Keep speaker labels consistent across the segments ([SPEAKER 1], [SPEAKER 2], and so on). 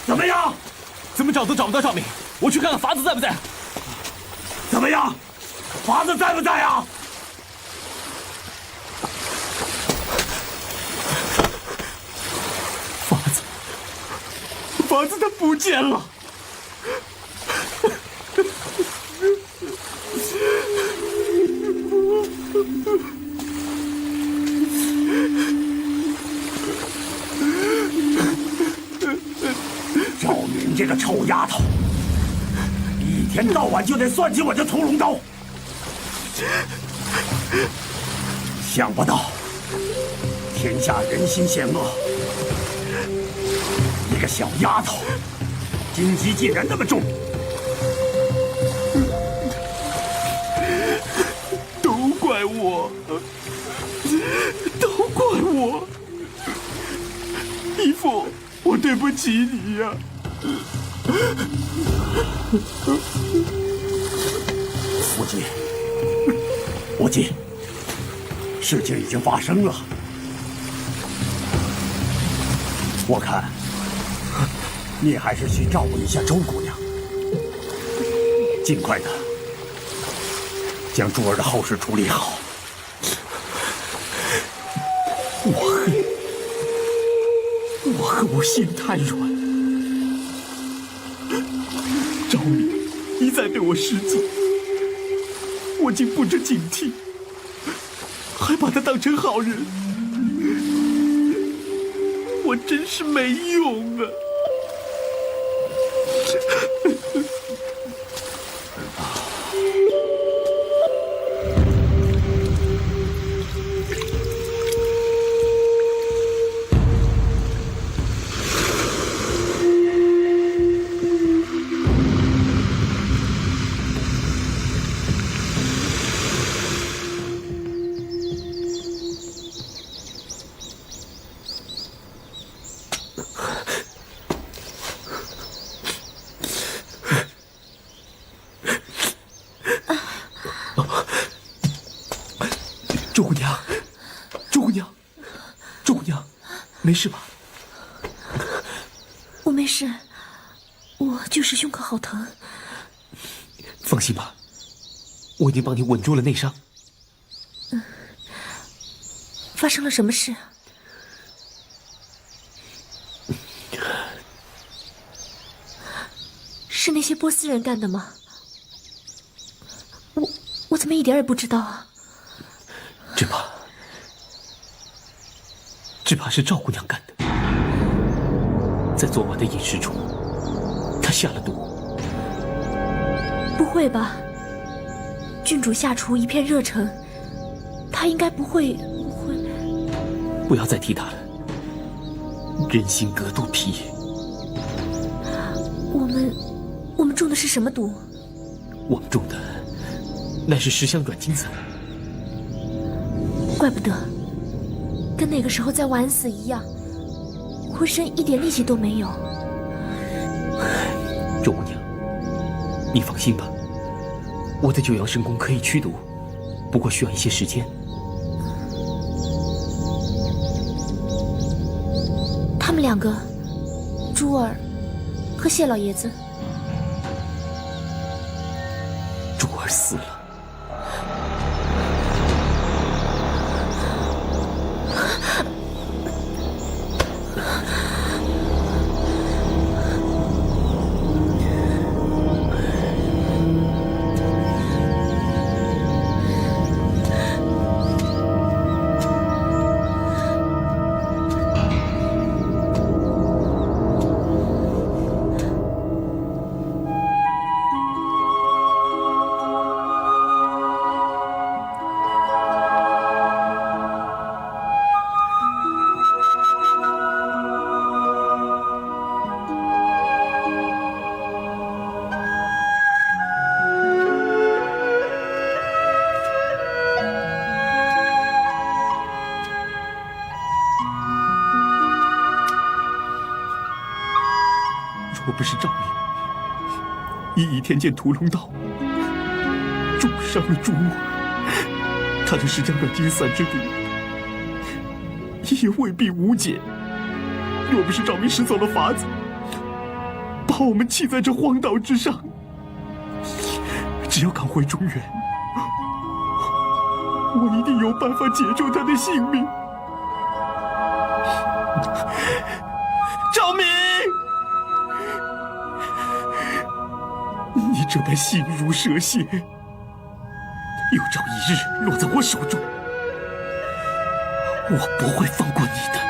[SPEAKER 1] 怎么样？
[SPEAKER 2] 怎么找都找不到赵敏，我去看看法子在不在。
[SPEAKER 1] 怎么样？法子在不在啊？
[SPEAKER 2] 法子他不见了。
[SPEAKER 1] 赵敏这个臭丫头，一天到晚就得算计我这屠龙刀，想不到天下人心险恶，一个小丫头心机竟然那么重。
[SPEAKER 2] 都怪我，都怪我，义父，我对不起你呀。
[SPEAKER 1] 无忌，事情已经发生了，我看你还是去照顾一下周姑娘，尽快的将珠儿的后事处理好。
[SPEAKER 2] 我恨我心太软。赵敏一再对我施计，我竟不知警惕，还把他当成好人，我真是没用啊！周姑娘，没事吧？
[SPEAKER 3] 我没事，我就是胸口好疼。
[SPEAKER 2] 放心吧，我已经帮你稳住了内伤。
[SPEAKER 3] 发生了什么事？是那些波斯人干的吗？我怎么一点也不知道啊？
[SPEAKER 2] 只怕是赵姑娘干的。在昨晚的饮食中，她下了毒。
[SPEAKER 3] 不会吧？郡主下厨一片热忱，她应该不会。
[SPEAKER 2] 不要再提她了。人心隔肚皮。
[SPEAKER 3] 我们中的是什么毒？
[SPEAKER 2] 我们中的乃是10香软筋散。
[SPEAKER 3] 怪不得，跟那个时候在晚死一样，浑身一点力气都没有。
[SPEAKER 2] 周姑娘，你放心吧，我的九阳神功可以驱毒，不过需要一些时间。
[SPEAKER 3] 他们两个，珠儿和谢老爷子，
[SPEAKER 2] 珠儿死了。若不是赵敏以天剑屠龙刀重伤了珠儿，他的10香软筋散之毒也未必无解。若不是赵明使走了法子，把我们弃在这荒岛之上，只要赶回中原，我一定有办法解救他的性命。赵明，你这般心如蛇蝎，有朝一日落在我手中，我不会放过你的。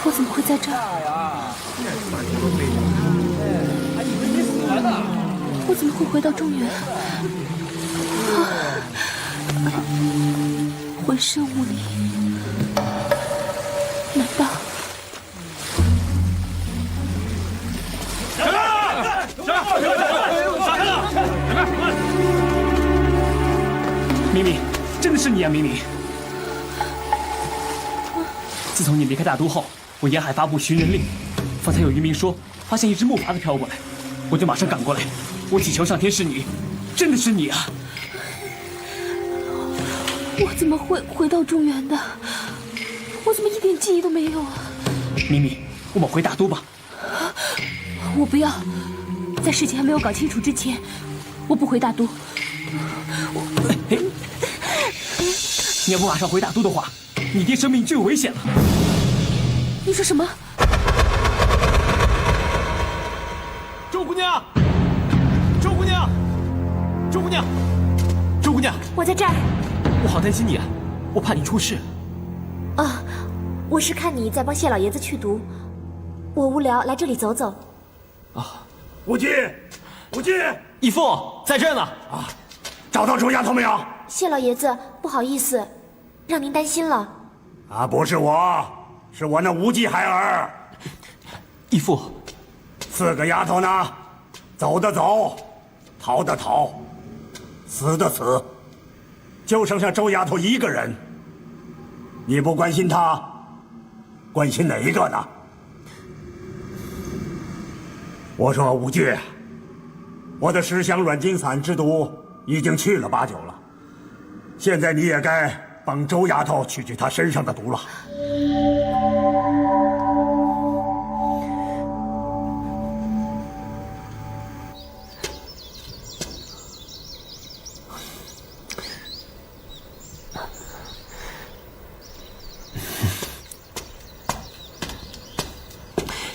[SPEAKER 3] 我怎么会在这儿？我怎么会回到中原？浑身无力，难道？
[SPEAKER 4] 明明，真的是你啊，明明！自从你离开大都后，我沿海发布寻人令，方才有渔民说发现一只木筏子飘过来，我就马上赶过来。我祈求上天是你，真的是你啊！
[SPEAKER 3] 我怎么会回到中原的？我怎么一点记忆都没有啊？
[SPEAKER 4] 明明，我们回大都吧。
[SPEAKER 3] 我不要，在事情还没有搞清楚之前，我不回大都。
[SPEAKER 4] 你要不马上回大都的话，你爹生命就有危险了。
[SPEAKER 3] 你说什么？
[SPEAKER 2] 周姑娘，周姑娘，周姑娘，周姑娘，
[SPEAKER 3] 我在这儿。
[SPEAKER 4] 我好担心你啊，我怕你出事。
[SPEAKER 3] 啊，我是看你在帮谢老爷子去毒，我无聊来这里走走。
[SPEAKER 4] 啊，
[SPEAKER 1] 无忌，无忌，
[SPEAKER 4] 义父在这儿呢。
[SPEAKER 1] 啊，找到周丫头没有？
[SPEAKER 3] 谢老爷子，不好意思，让您担心了。
[SPEAKER 1] 啊，不是我，是我那无忌孩儿。
[SPEAKER 4] 义父
[SPEAKER 1] 4个丫头呢？走的走，逃的逃，死的死，就剩下周丫头一个人。你不关心她，关心哪一个呢？我说无忌，我的10香软筋散之毒已经去了8、9了，现在你也该帮周丫头去她身上的毒了。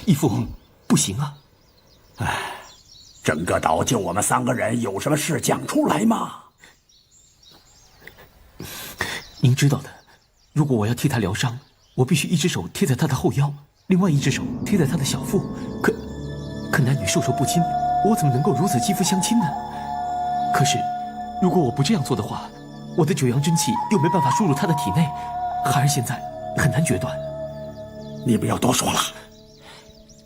[SPEAKER 4] 义父，不行啊！
[SPEAKER 1] 哎，整个岛就我们3个人，有什么事讲出来吗？
[SPEAKER 2] 您知道的，如果我要替他疗伤，我必须一只手贴在他的后腰，另外一只手贴在他的小腹。可男女授受不亲，我怎么能够如此肌肤相亲呢？可是，如果我不这样做的话，我的九阳真气又没办法输入他的体内，孩儿现在很难决断。
[SPEAKER 1] 你不要多说了。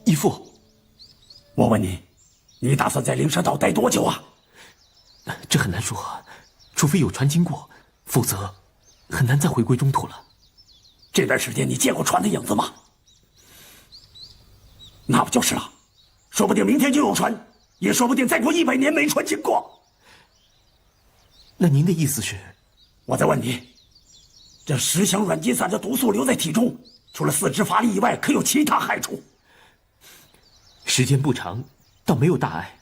[SPEAKER 2] 义父，
[SPEAKER 1] 我问你，你打算在灵蛇岛待多久啊？
[SPEAKER 2] 这很难说，除非有船经过，否则很难再回归中土了。
[SPEAKER 1] 这段时间你见过船的影子吗？那不就是了，说不定明天就有船，也说不定再过100年没船经过。
[SPEAKER 2] 那您的意思是？
[SPEAKER 1] 我再问你，这10响软金散的毒素留在体中，除了4肢乏力以外，可有其他害处？
[SPEAKER 2] 时间不长，倒没有大碍。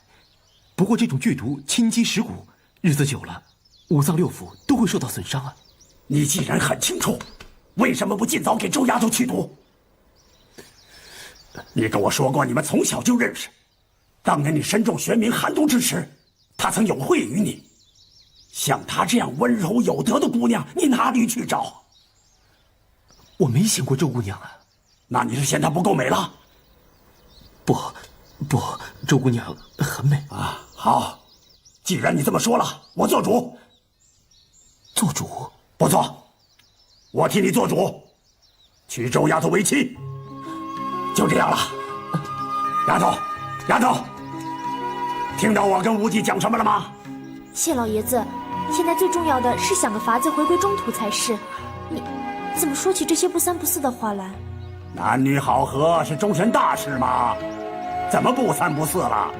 [SPEAKER 2] 不过这种剧毒侵击蚀骨，日子久了，5脏6腑都会受到损伤啊。
[SPEAKER 1] 你既然很清楚，为什么不尽早给周丫头去毒？你跟我说过，你们从小就认识。当年你身中玄冥寒毒之时，她曾有惠于你。像她这样温柔有德的姑娘，你哪里去找？
[SPEAKER 2] 我没嫌过周姑娘啊。
[SPEAKER 1] 那你是嫌她不够美了？
[SPEAKER 2] 不，周姑娘很美
[SPEAKER 1] 啊。好，既然你这么说了，我做主。
[SPEAKER 2] 做主？
[SPEAKER 1] 不错，我替你做主，娶周丫头为妻。就这样了。丫头，听到我跟无忌讲什么了吗？
[SPEAKER 3] 谢老爷子，现在最重要的是想个法子回归中土才是。你怎么说起这些不三不四的话来？
[SPEAKER 1] 男女好合是终身大事吗？怎么不三不四了？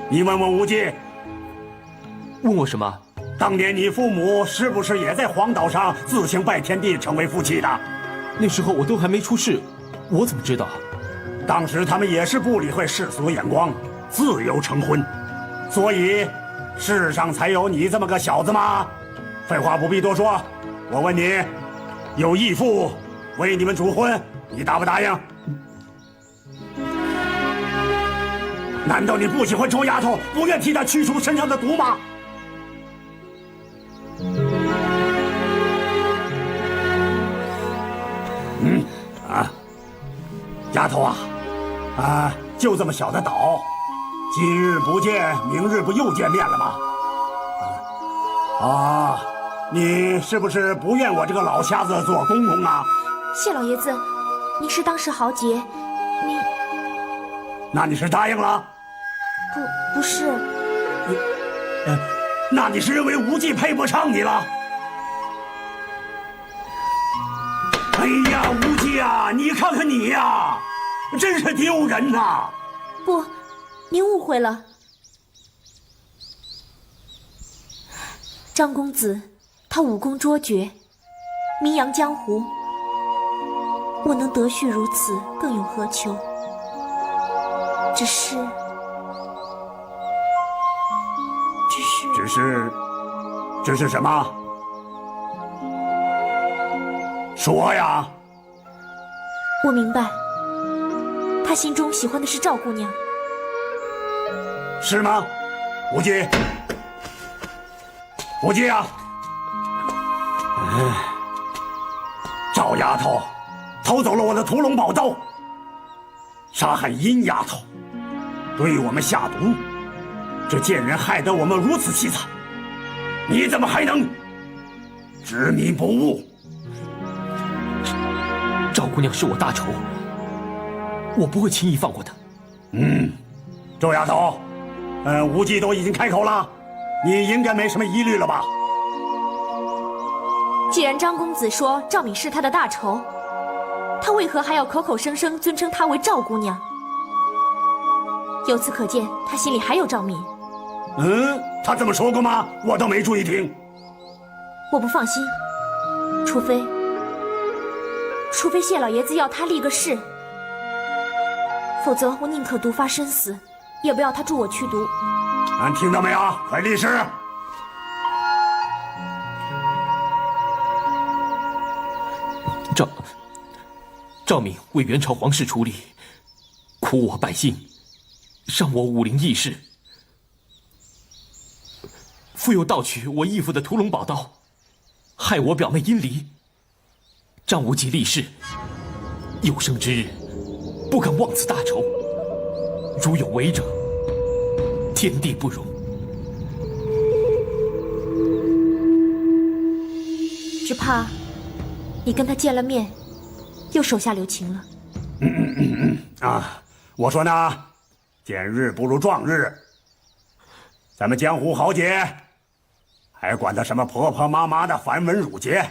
[SPEAKER 1] 你问问无忌。
[SPEAKER 2] 问我什么？
[SPEAKER 1] 当年你父母是不是也在荒岛上自行拜天地成为夫妻的？
[SPEAKER 2] 那时候我都还没出世，我怎么知道？
[SPEAKER 1] 当时他们也是不理会世俗眼光，自由成婚，所以世上才有你这么个小子吗？废话不必多说，我问你，有义父为你们主婚，你答不答应？难道你不喜欢周丫头，不愿替她驱除身上的毒吗？丫头啊，就这么小的岛，今日不见，明日不又见面了吗？你是不是不愿我这个老瞎子做公公啊？
[SPEAKER 3] 谢老爷子，你是当时豪杰，
[SPEAKER 1] 那你是答应了？
[SPEAKER 3] 不是。
[SPEAKER 1] 那你是认为无忌配不上你了？哎呀，无忌啊，你看看你呀，真是丢人呐！
[SPEAKER 3] 不，您误会了。张公子，他武功卓绝，名扬江湖。我能得婿如此，更有何求？
[SPEAKER 1] 只是什么？说呀！
[SPEAKER 3] 我明白，他心中喜欢的是赵姑娘。
[SPEAKER 1] 是吗？无忌，无忌啊！赵丫头偷走了我的屠龙宝刀，杀害殷丫头，对我们下毒，这贱人害得我们如此凄惨，你怎么还能执迷不悟？
[SPEAKER 2] 赵姑娘是我大仇，我不会轻易放过她。
[SPEAKER 1] 周丫头，无忌都已经开口了，你应该没什么疑虑了吧？
[SPEAKER 3] 既然张公子说赵敏是他的大仇，他为何还要口口声声尊称她为赵姑娘？由此可见，他心里还有赵敏。
[SPEAKER 1] 他这么说过吗？我倒没注意听。
[SPEAKER 3] 我不放心，除非谢老爷子要他立个誓，否则我宁可毒发身死，也不要他助我驱毒。
[SPEAKER 1] 俺听到没有？快立誓！
[SPEAKER 2] 赵敏为元朝皇室出力，苦我百姓，伤我武林义士，复又盗取我义父的屠龙宝刀，害我表妹殷离。张无忌立誓，有生之日不敢忘此大仇。如有违者，天地不容。
[SPEAKER 3] 只怕你跟他见了面，又手下留情了。
[SPEAKER 1] 我说呢，见日不如撞日。咱们江湖豪杰，还管他什么婆婆妈妈的繁文缛节？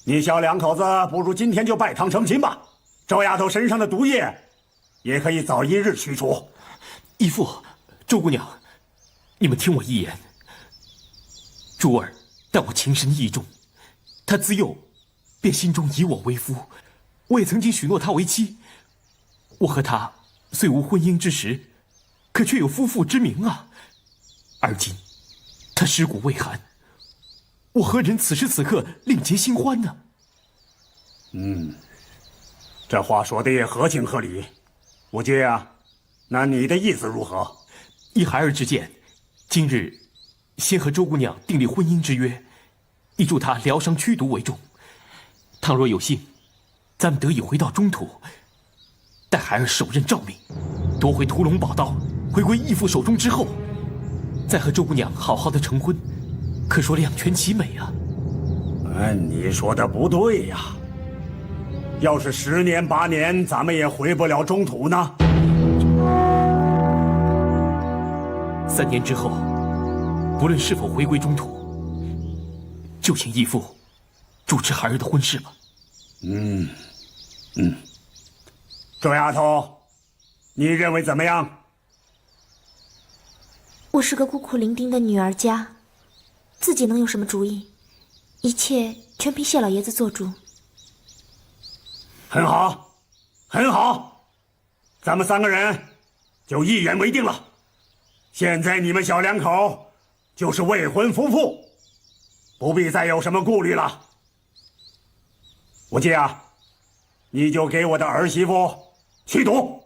[SPEAKER 1] 你小两口子不如今天就拜堂成亲吧。周丫头身上的毒液，也可以早一日驱除。
[SPEAKER 2] 义父，周姑娘，你们听我一言。珠儿待我情深意重，她自幼便心中以我为夫，我也曾经许诺她为妻。我和她虽无婚姻之实，可却有夫妇之名啊。而今她尸骨未寒，我何忍此时此刻另结新欢呢？
[SPEAKER 1] 这话说的也合情合理。五戒啊，那你的意思如何？
[SPEAKER 2] 依孩儿之见，今日先和周姑娘订立婚姻之约，以助她疗伤驱毒为重。倘若有幸，咱们得以回到中土，待孩儿手刃诏命，夺回屠龙宝刀，回归义父手中之后，再和周姑娘好好的成婚，可说两全其美啊！
[SPEAKER 1] 你说的不对呀。要是10年8年，咱们也回不了中土呢。
[SPEAKER 2] 3年之后，不论是否回归中土，就请义父主持孩儿的婚事吧。
[SPEAKER 1] 周丫头，你认为怎么样？
[SPEAKER 3] 我是个孤苦伶仃的女儿家，自己能有什么主意？一切全凭谢老爷子做主。
[SPEAKER 1] 很好，很好，咱们3个人就一言为定了。现在你们小两口就是未婚夫妇，不必再有什么顾虑了。无忌啊，你就给我的儿媳妇驱毒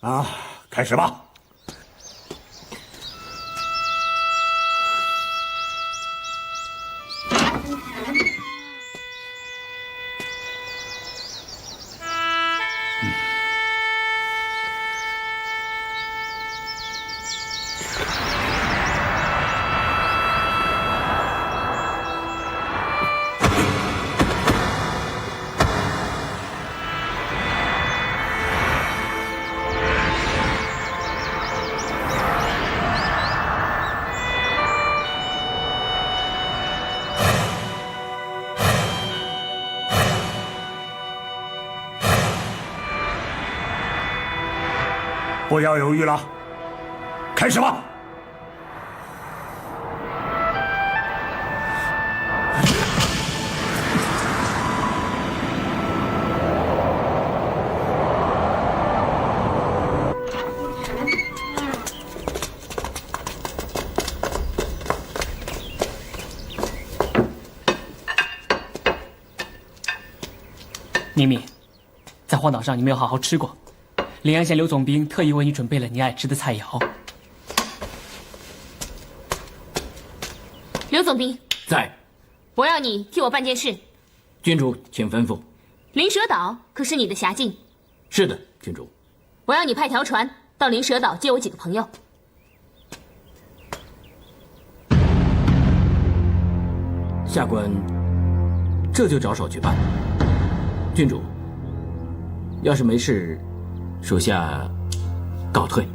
[SPEAKER 1] 啊，开始吧。不要犹豫了，开始吧！
[SPEAKER 4] 咪咪，在荒岛上你没有好好吃过。临安县刘总兵特意为你准备了你爱吃的菜肴。
[SPEAKER 3] 刘总兵
[SPEAKER 5] 在。
[SPEAKER 3] 我要你替我办件事。
[SPEAKER 5] 郡主，请吩咐。
[SPEAKER 3] 灵蛇岛可是你的辖境？
[SPEAKER 5] 是的，郡主。
[SPEAKER 3] 我要你派条船到灵蛇岛接我几个朋友。
[SPEAKER 5] 下官这就着手去办。郡主，要是没事，属下告退。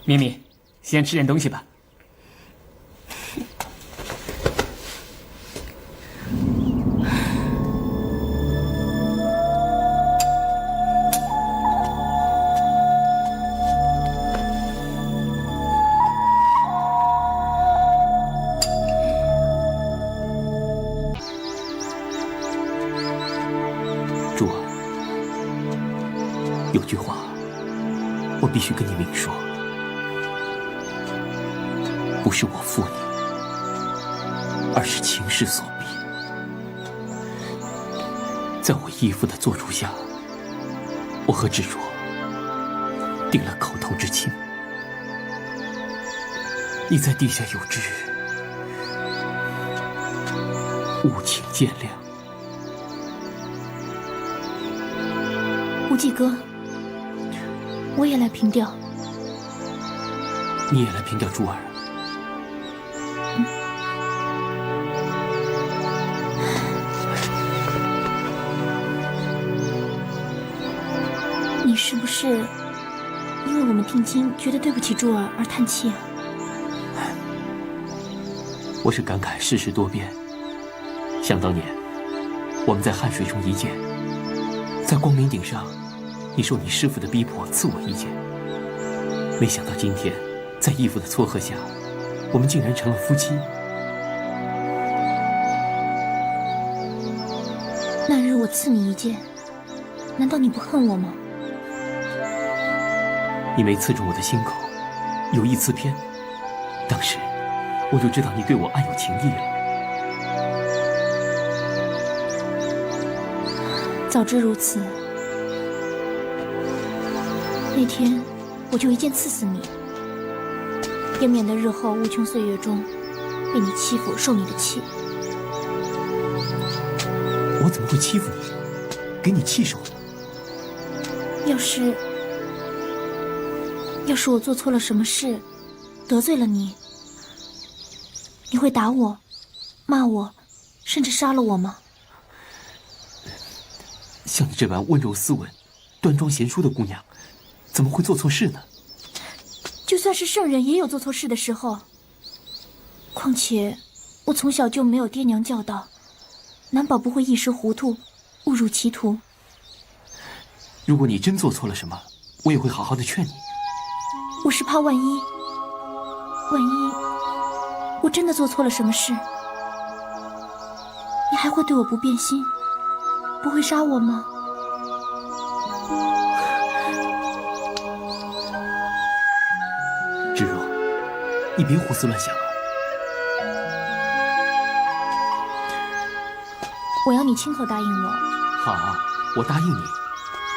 [SPEAKER 4] 咪咪，先吃点东西吧。
[SPEAKER 2] 珠儿，有句话我必须跟你明说，不是我负你，而是情势所逼。在我义父的做主下，我和执着定了口头之亲。你在地下有知，务请见谅。
[SPEAKER 3] 无忌哥，我也来凭吊。
[SPEAKER 2] 你也来凭吊珠儿。
[SPEAKER 3] 你是不是因为我们定亲觉得对不起珠儿而叹气啊？
[SPEAKER 2] 我是感慨世事多变。想当年，我们在汗水中一见，在光明顶上，你受你师父的逼迫赐我一剑。没想到今天，在义父的撮合下，我们竟然成了夫妻。
[SPEAKER 3] 那日我赐你一剑，难道你不恨我吗？
[SPEAKER 2] 你没刺中我的心口，有意刺偏。当时我就知道你对我暗有情意了。
[SPEAKER 3] 早知如此，那天我就一剑刺死你，也免得日后无穷岁月中被你欺负，受你的气。
[SPEAKER 2] 我怎么会欺负你，给你气受呢？
[SPEAKER 3] 要是我做错了什么事，得罪了你，你会打我、骂我，甚至杀了我吗？
[SPEAKER 2] 像你这般温柔斯文、端庄贤淑的姑娘，怎么会做错事呢？
[SPEAKER 3] 就算是圣人，也有做错事的时候。况且，我从小就没有爹娘教导，难保不会一时糊涂，误入歧途。
[SPEAKER 2] 如果你真做错了什么，我也会好好的劝你。
[SPEAKER 3] 我是怕万一我真的做错了什么事，你还会对我不变心，不会杀我吗？
[SPEAKER 2] 芷若，你别胡思乱想啊！
[SPEAKER 3] 我要你亲口答应我。
[SPEAKER 2] 好，我答应你，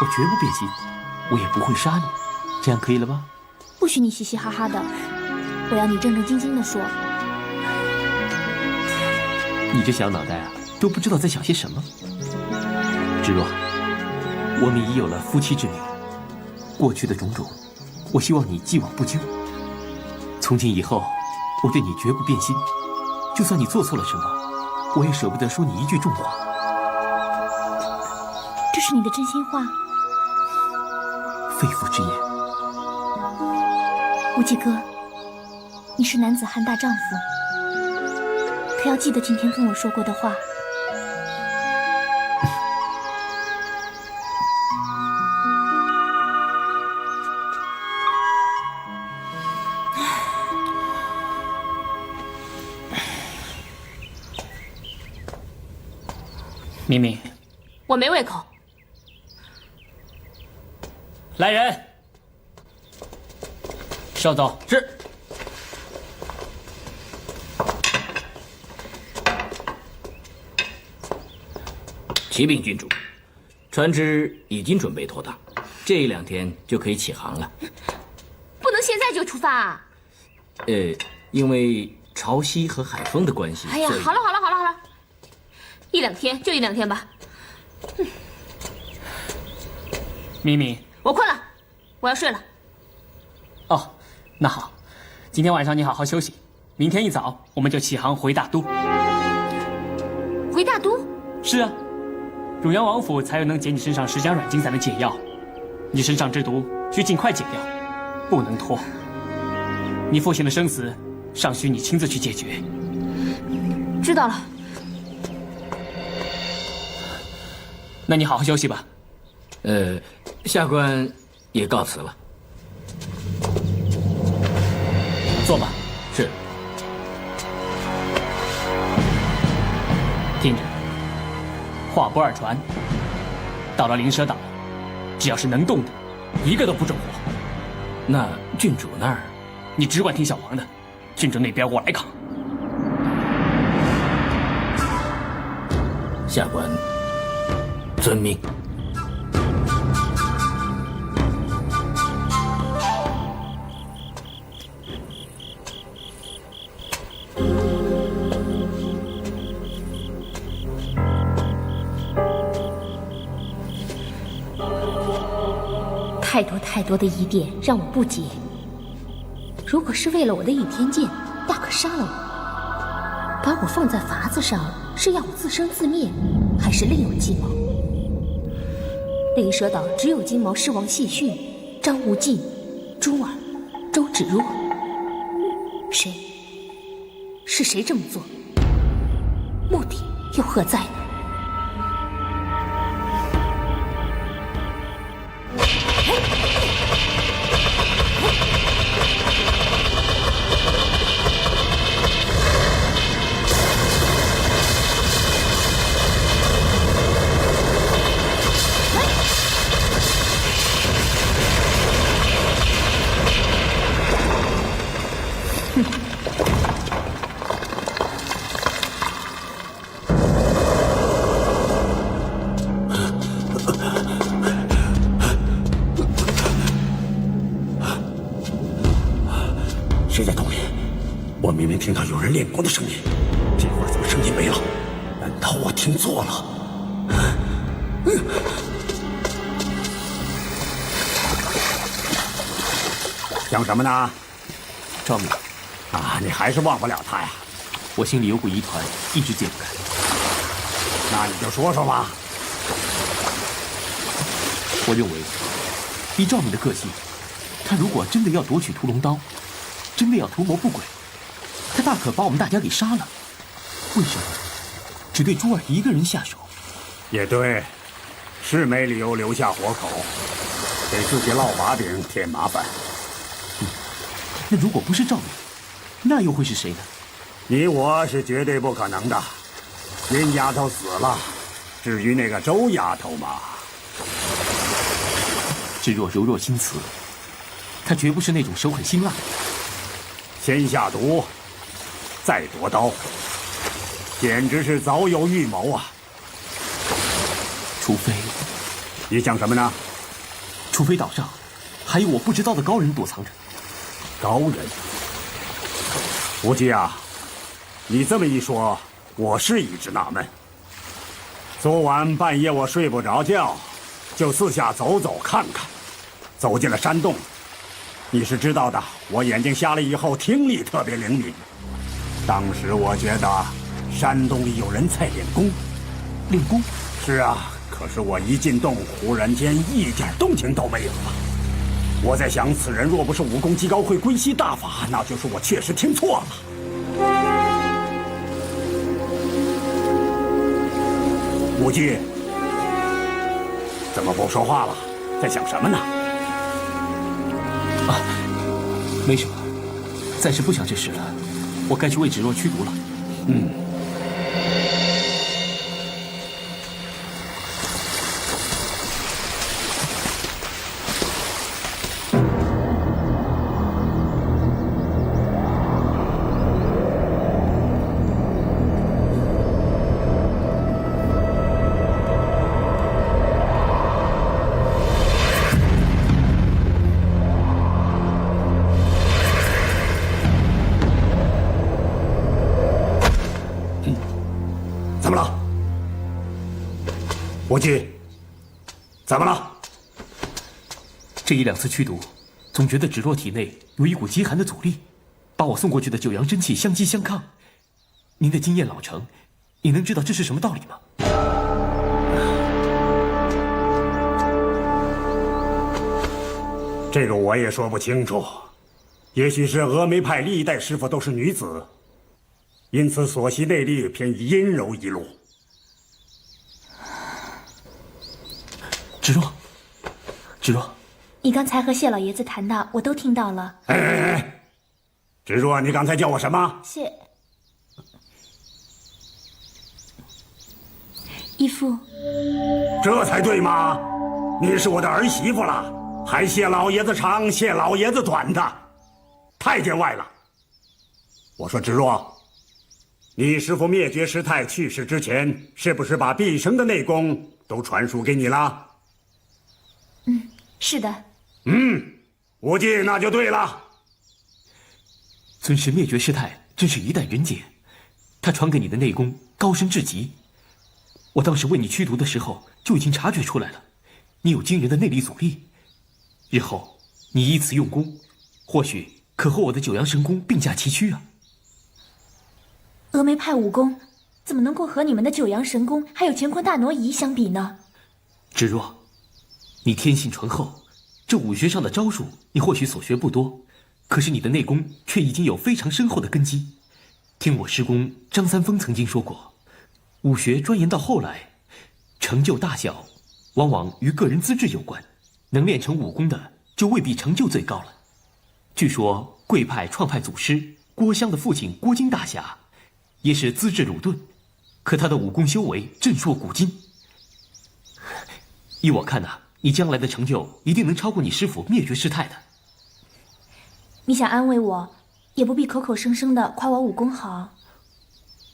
[SPEAKER 2] 我绝不变心，我也不会杀你，这样可以了吧？
[SPEAKER 3] 不许你嘻嘻哈哈的，我要你正正经经的说。
[SPEAKER 2] 你这小脑袋啊，都不知道在想些什么。芷若，我们已有了夫妻之名，过去的种种，我希望你既往不咎。从今以后，我对你绝不变心，就算你做错了什么，我也舍不得说你一句重话。
[SPEAKER 3] 这是你的真心话？
[SPEAKER 2] 肺腑之言。
[SPEAKER 3] 无忌哥，你是男子汉大丈夫，可要记得今天跟我说过的话。
[SPEAKER 4] 明明，
[SPEAKER 3] 我没胃口。
[SPEAKER 4] 来人，稍等。
[SPEAKER 5] 是。启禀郡主，船只已经准备妥当，这一两天就可以起航了。
[SPEAKER 3] 不能现在就出发啊！
[SPEAKER 5] 因为潮汐和海风的关系。
[SPEAKER 3] 哎呀，好了，一两天就一两天吧。
[SPEAKER 4] 明明，
[SPEAKER 3] 我困了，我要睡了。
[SPEAKER 4] 哦，那好，今天晚上你好好休息，明天一早我们就起航回大都。
[SPEAKER 3] 回大都？
[SPEAKER 4] 是啊，汝阳王府才有能解你身上10甲软金散的解药，你身上之毒需尽快解掉，不能拖。你父亲的生死，尚需你亲自去解决。
[SPEAKER 3] 知道了。
[SPEAKER 4] 那你好好休息吧。
[SPEAKER 5] 下官也告辞了。
[SPEAKER 4] 坐吧。
[SPEAKER 5] 是。
[SPEAKER 4] 听着，话不二传，到了灵蛇岛，只要是能动的，一个都不准活。
[SPEAKER 5] 那郡主那儿，
[SPEAKER 4] 你只管听小王的，郡主那边我来扛。
[SPEAKER 5] 下官遵命。
[SPEAKER 6] 太多的疑点让我不解。如果是为了我的倚天剑，大可杀了我。把我放在筏子上，是要我自生自灭，还是另有计谋？灵蛇岛只有金毛狮王谢逊、张无忌、朱儿、周芷若。是谁这么做？目的又何在呢？
[SPEAKER 1] 谁在洞里？我明明听到有人练功的声音，这会儿怎么声音没了？难道我听错了？想什么呢？
[SPEAKER 2] 赵敏，
[SPEAKER 1] 啊，你还是忘不了他呀？
[SPEAKER 2] 我心里有股疑团，一直解不开。
[SPEAKER 1] 那你就说说吧。
[SPEAKER 2] 我认为，依赵敏的个性，他如果真的要夺取屠龙刀，真的要图谋不轨，他大可把我们大家给杀了。为什么只对朱儿一个人下手？
[SPEAKER 1] 也对，是没理由留下活口，给自己落把柄添麻烦。
[SPEAKER 2] 那如果不是赵敏，那又会是谁呢？
[SPEAKER 1] 你我是绝对不可能的。殷丫头死了，至于那个周丫头嘛，
[SPEAKER 2] 芷若柔弱心慈，她绝不是那种手狠心辣的人。
[SPEAKER 1] 先下毒，再夺刀，简直是早有预谋啊！
[SPEAKER 2] 除非
[SPEAKER 1] 你想什么呢？
[SPEAKER 2] 除非岛上还有我不知道的高人躲藏着。
[SPEAKER 1] 高人？无忌啊，你这么一说，我是一直纳闷。昨晚半夜我睡不着觉，就四下走走看看，走进了山洞。你是知道的，我眼睛瞎了以后听力特别灵敏。当时我觉得山洞里有人在练功。
[SPEAKER 2] 练功？
[SPEAKER 1] 是啊，可是我一进洞，忽然间一点动静都没有了。我在想，此人若不是武功极高会归西大法，那就是我确实听错了。无忌，怎么不说话了？在想什么呢？
[SPEAKER 2] 啊，没什么，暂时不想这事了。我该去为芷若驱毒了。
[SPEAKER 1] 嗯。怎么了，无忌？怎么了？
[SPEAKER 2] 这一两次驱毒，总觉得芷若体内有一股极寒的阻力，把我送过去的九阳真气相激相抗。您的经验老成，你能知道这是什么道理吗？
[SPEAKER 1] 这个我也说不清楚，也许是峨眉派历代师傅都是女子，因此所习内力偏阴柔一路。
[SPEAKER 2] 芷若，芷若，
[SPEAKER 3] 你刚才和谢老爷子谈的，我都听到了。
[SPEAKER 1] 哎，芷若，你刚才叫我什么？
[SPEAKER 3] 谢义父，
[SPEAKER 1] 这才对嘛！你是我的儿媳妇了，还谢老爷子长，谢老爷子短的，太见外了。我说芷若，你师父灭绝师太去世之前，是不是把毕生的内功都传输给你了？
[SPEAKER 3] 嗯，是的。
[SPEAKER 1] 无忌，那就对了。
[SPEAKER 2] 尊师灭绝师太真是一代人杰，他传给你的内功高深至极。我当时为你驱毒的时候就已经察觉出来了，你有惊人的内力阻力，日后你依此用功，或许可和我的九阳神功并驾齐驱啊。
[SPEAKER 3] 峨眉派武功怎么能够和你们的九阳神功还有乾坤大挪移相比呢？
[SPEAKER 2] 芷若，你天性醇厚，这武学上的招数你或许所学不多，可是你的内功却已经有非常深厚的根基。听我师公张三丰曾经说过，武学钻研到后来，成就大小往往与个人资质有关，能练成武功的就未必成就最高了。据说贵派创派祖师郭襄的父亲郭靖大侠也是资质鲁钝，可他的武功修为震烁古今。依我看呐，你将来的成就一定能超过你师父灭绝师太的。
[SPEAKER 3] 你想安慰我，也不必口口声声的夸我武功好。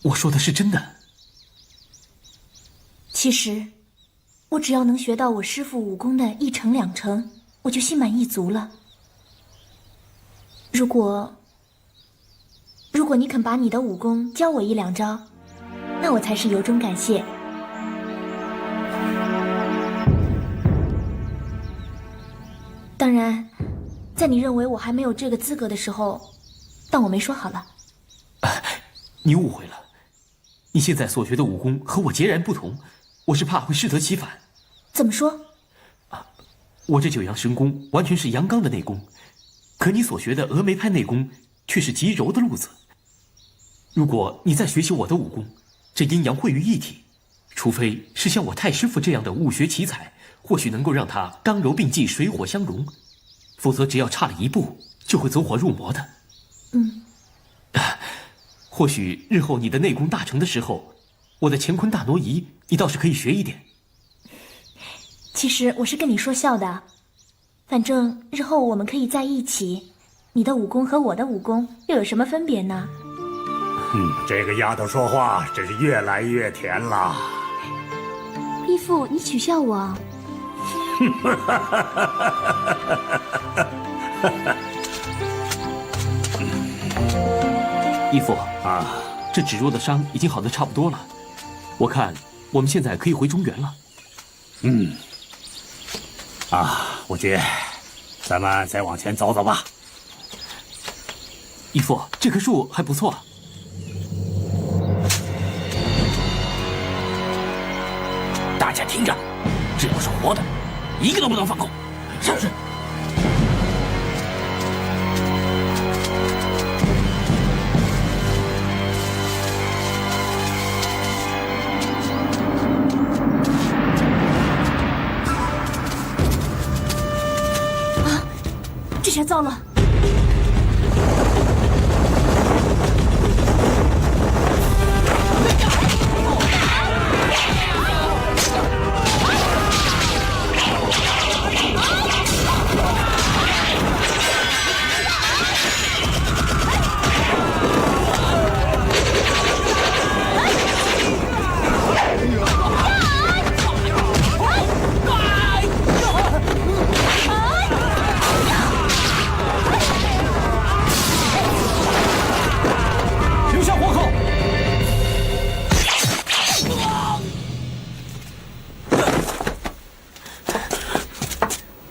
[SPEAKER 2] 我说的是真的。
[SPEAKER 3] 其实，我只要能学到我师父武功的1成2成，我就心满意足了。如果你肯把你的武功教我1、2招，那我才是由衷感谢。当然，在你认为我还没有这个资格的时候，当我没说好了。
[SPEAKER 2] 你误会了，你现在所学的武功和我截然不同，我是怕会适得其反。
[SPEAKER 3] 怎么说？
[SPEAKER 2] 我这九阳神功完全是阳刚的内功，可你所学的峨眉派内功却是极柔的路子。如果你再学习我的武功，这阴阳汇于一体，除非是像我太师傅这样的武学奇才，或许能够让他刚柔并济，水火相融，否则只要差了一步，就会走火入魔的。或许日后你的内功大成的时候，我的乾坤大挪移你倒是可以学一点。
[SPEAKER 3] 其实我是跟你说笑的，反正日后我们可以在一起，你的武功和我的武功又有什么分别呢？
[SPEAKER 1] 这个丫头说话真是越来越甜了。
[SPEAKER 3] 义父，你取笑我？
[SPEAKER 2] 义父啊，这芷若的伤已经好得差不多了，我看我们现在可以回中原了。
[SPEAKER 1] 武爵，咱们再往前走走吧。
[SPEAKER 2] 义父，这棵树还不错。
[SPEAKER 5] 大家听着，只要是活的，一个都不能放过。是。
[SPEAKER 3] 这下糟了！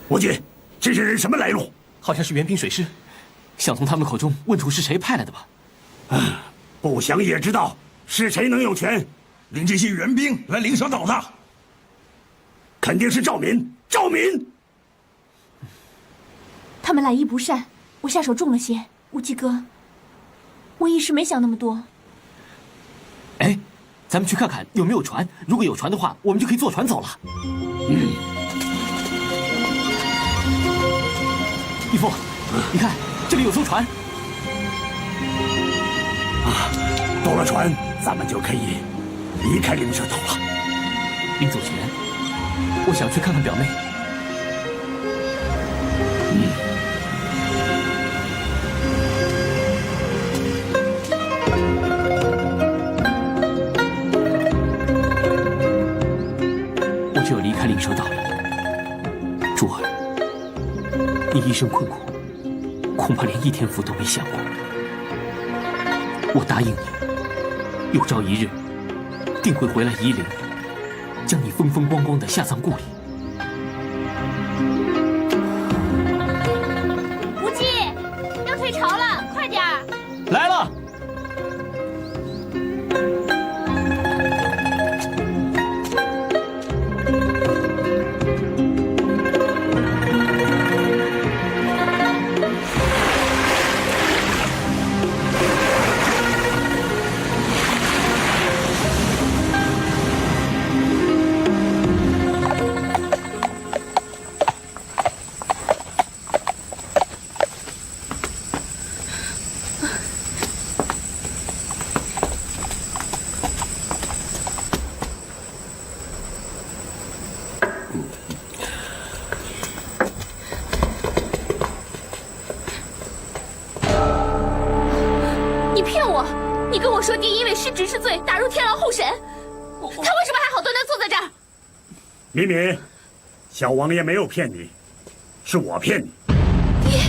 [SPEAKER 1] 伯爵，这些人什么来路？
[SPEAKER 2] 好像是援兵水师，想从他们口中问出是谁派来的吧？
[SPEAKER 1] 不想也知道是谁能有权
[SPEAKER 7] 领这些援兵来灵蛇岛的？
[SPEAKER 1] 肯定是赵敏。赵敏，
[SPEAKER 3] 他们来意不善，我下手重了些。无忌哥，我一时没想那么多。
[SPEAKER 2] 哎，咱们去看看有没有船，如果有船的话，我们就可以坐船走了。义父，你看，这里有艘船。
[SPEAKER 1] 有了船，咱们就可以离开灵蛇岛了。
[SPEAKER 2] 临走前，我想去看看表妹。我就要离开灵蛇岛了，珠儿。你一生困苦，恐怕连1天福都没享过。我答应你，有朝一日定会回来夷陵，将你风风光光的下葬故里。
[SPEAKER 3] 你跟我说爹因为失职是罪打入天牢候审，他为什么还好端端坐在这儿？
[SPEAKER 1] 敏敏，小王爷没有骗你，是我骗你。
[SPEAKER 3] 爹，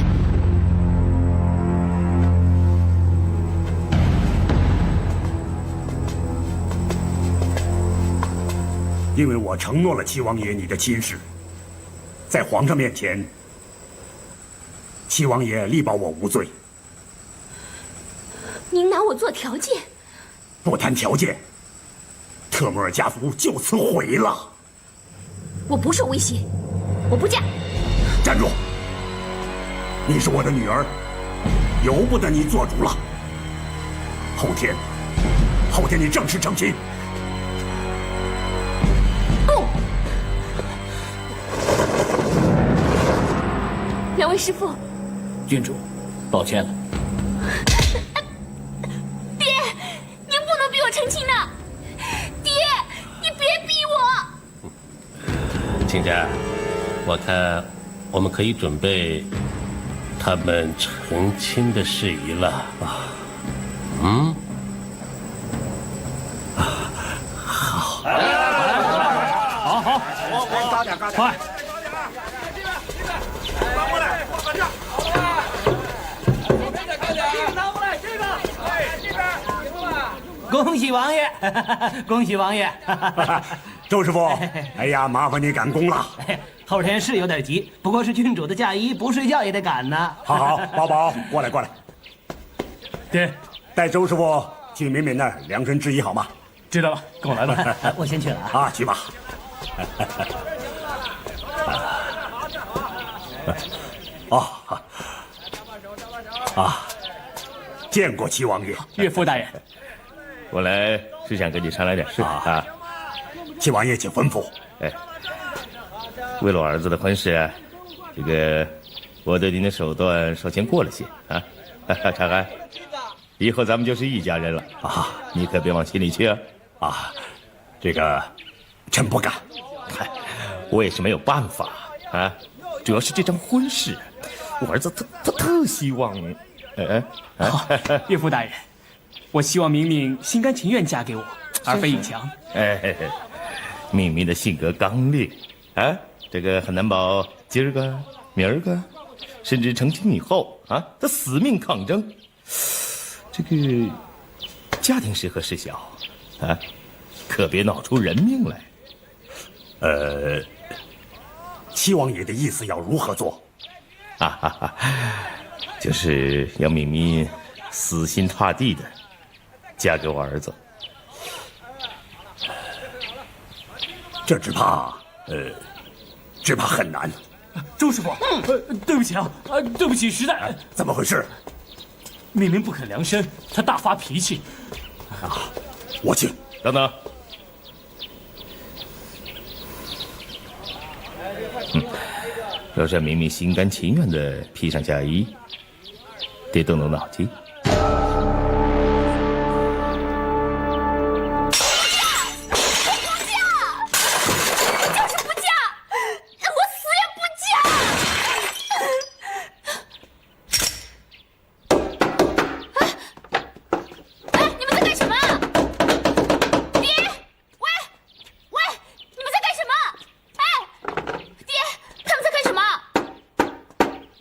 [SPEAKER 1] 因为我承诺了齐王爷你的亲事，在皇上面前，齐王爷力保我无罪。
[SPEAKER 3] 您拿我做条件？
[SPEAKER 1] 不谈条件，特莫尔家族就此毁了。
[SPEAKER 3] 我不受威胁，我不嫁。
[SPEAKER 1] 站住！你是我的女儿，由不得你做主了。后天你正式成亲。
[SPEAKER 3] 不，两位师父，
[SPEAKER 5] 郡主，抱歉了。
[SPEAKER 3] 爹，您不能逼我成亲的。爹，你别逼我。
[SPEAKER 8] 亲家，我看我们可以准备他们成亲的事宜了啊。嗯。
[SPEAKER 4] 好，快！
[SPEAKER 5] 恭喜王爷，恭喜王爷！
[SPEAKER 1] 周师傅，哎呀，麻烦你赶工了。
[SPEAKER 5] 后天是有点急，不过是郡主的嫁衣，不睡觉也得赶呢。
[SPEAKER 1] 好，宝宝，过来。
[SPEAKER 4] 爹，
[SPEAKER 1] 带周师傅去敏敏那儿量身制衣好吗？
[SPEAKER 4] 知道了，跟我来吧。
[SPEAKER 5] 我先去了啊。
[SPEAKER 1] 啊，去吧。见过齐王爷。
[SPEAKER 4] 岳父大人，
[SPEAKER 8] 我来是想跟你商量点事啊。
[SPEAKER 1] 齐王爷，请吩咐。
[SPEAKER 8] 哎，为了我儿子的婚事，这个我对您的手段稍嫌过了些啊。长安，以后咱们就是一家人了啊，你可别往心里去啊。
[SPEAKER 1] 啊，这个臣不敢。
[SPEAKER 8] 嗨，我也是没有办法啊，主要是这张婚事，我儿子他特希望。
[SPEAKER 4] 岳父大人，我希望明明心甘情愿嫁给我，而非以强。
[SPEAKER 8] 哎，明明的性格刚烈啊，这个很难保今儿个、明儿个，甚至成亲以后啊，他死命抗争。这个家庭是和事小啊，可别闹出人命来。
[SPEAKER 1] 齐王爷的意思要如何做？
[SPEAKER 8] 就是要敏敏死心塌地的嫁给我儿子。
[SPEAKER 1] 这只怕很难。
[SPEAKER 4] 周师傅，对不起啊，对不起，实在。
[SPEAKER 1] 怎么回事？
[SPEAKER 4] 明明不肯量身，他大发脾气。
[SPEAKER 1] 我去。
[SPEAKER 8] 等等。要是明明心甘情愿地披上嫁衣，得动动脑筋。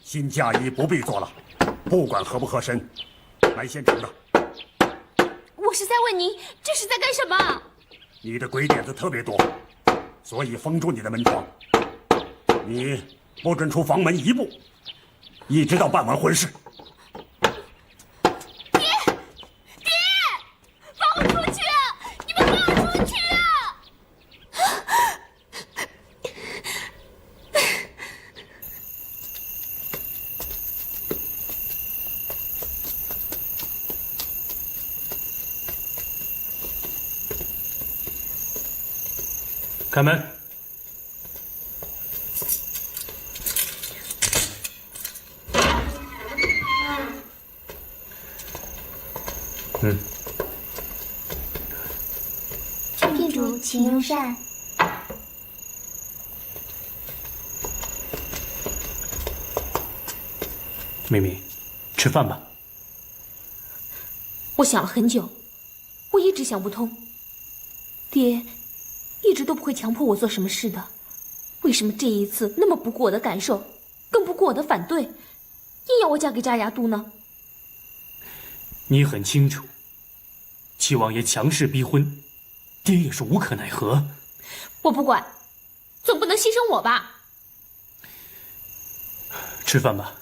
[SPEAKER 1] 新嫁衣不必做了，不管合不合身，买现成的。
[SPEAKER 3] 我是在问您，这是在干什么？
[SPEAKER 1] 你的鬼点子特别多，所以封住你的门窗，你不准出房门一步，一直到办完婚事。
[SPEAKER 3] 爹，放我出去！你们放我出去啊！
[SPEAKER 4] 开门。
[SPEAKER 3] 郡主，请用膳。
[SPEAKER 4] 明明，吃饭吧。
[SPEAKER 6] 我想了很久，我一直想不通，爹一直都不会强迫我做什么事的，为什么这一次那么不顾我的感受，更不顾我的反对，硬要我嫁给扎牙都呢？
[SPEAKER 4] 你很清楚，七王爷强势逼婚，爹也是无可奈何。
[SPEAKER 6] 我不管，总不能牺牲我吧？
[SPEAKER 4] 吃饭吧。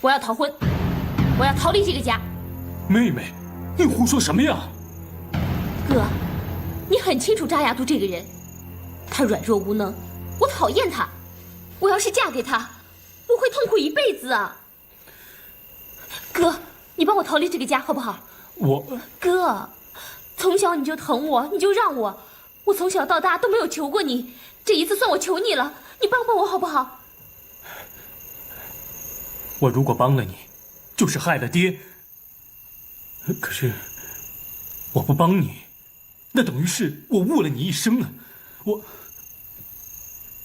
[SPEAKER 6] 我要逃婚，我要逃离这个家。
[SPEAKER 4] 妹妹，你胡说什么呀？
[SPEAKER 6] 哥，你很清楚扎牙都这个人，他软弱无能，我讨厌他。我要是嫁给他，我会痛苦一辈子啊！哥，你帮我逃离这个家好不好？哥，从小你就疼我，你就让我，我从小到大都没有求过你，这一次算我求你了，你帮帮我好不好？
[SPEAKER 4] 我如果帮了你，就是害了爹。可是我不帮你，那等于是我误了你一生啊！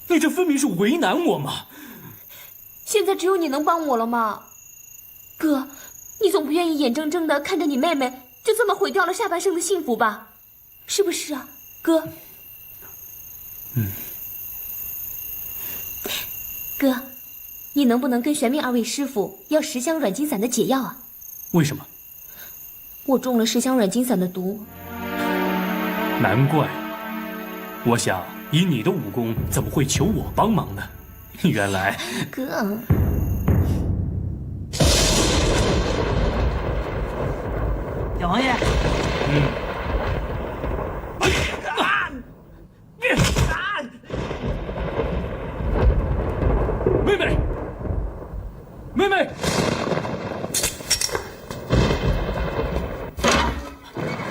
[SPEAKER 4] 你这分明是为难我嘛！
[SPEAKER 6] 现在只有你能帮我了吗？哥，你总不愿意眼睁睁的看着你妹妹就这么毁掉了下半生的幸福吧？是不是啊，哥？哥，你能不能跟玄冥二位师傅要10箱软筋散的解药啊？
[SPEAKER 4] 为什么？
[SPEAKER 6] 我中了10箱软筋散的毒。
[SPEAKER 4] 难怪，我想以你的武功，怎么会求我帮忙呢？原来
[SPEAKER 6] 哥，
[SPEAKER 9] 小王爷，
[SPEAKER 4] 妹妹，妹妹，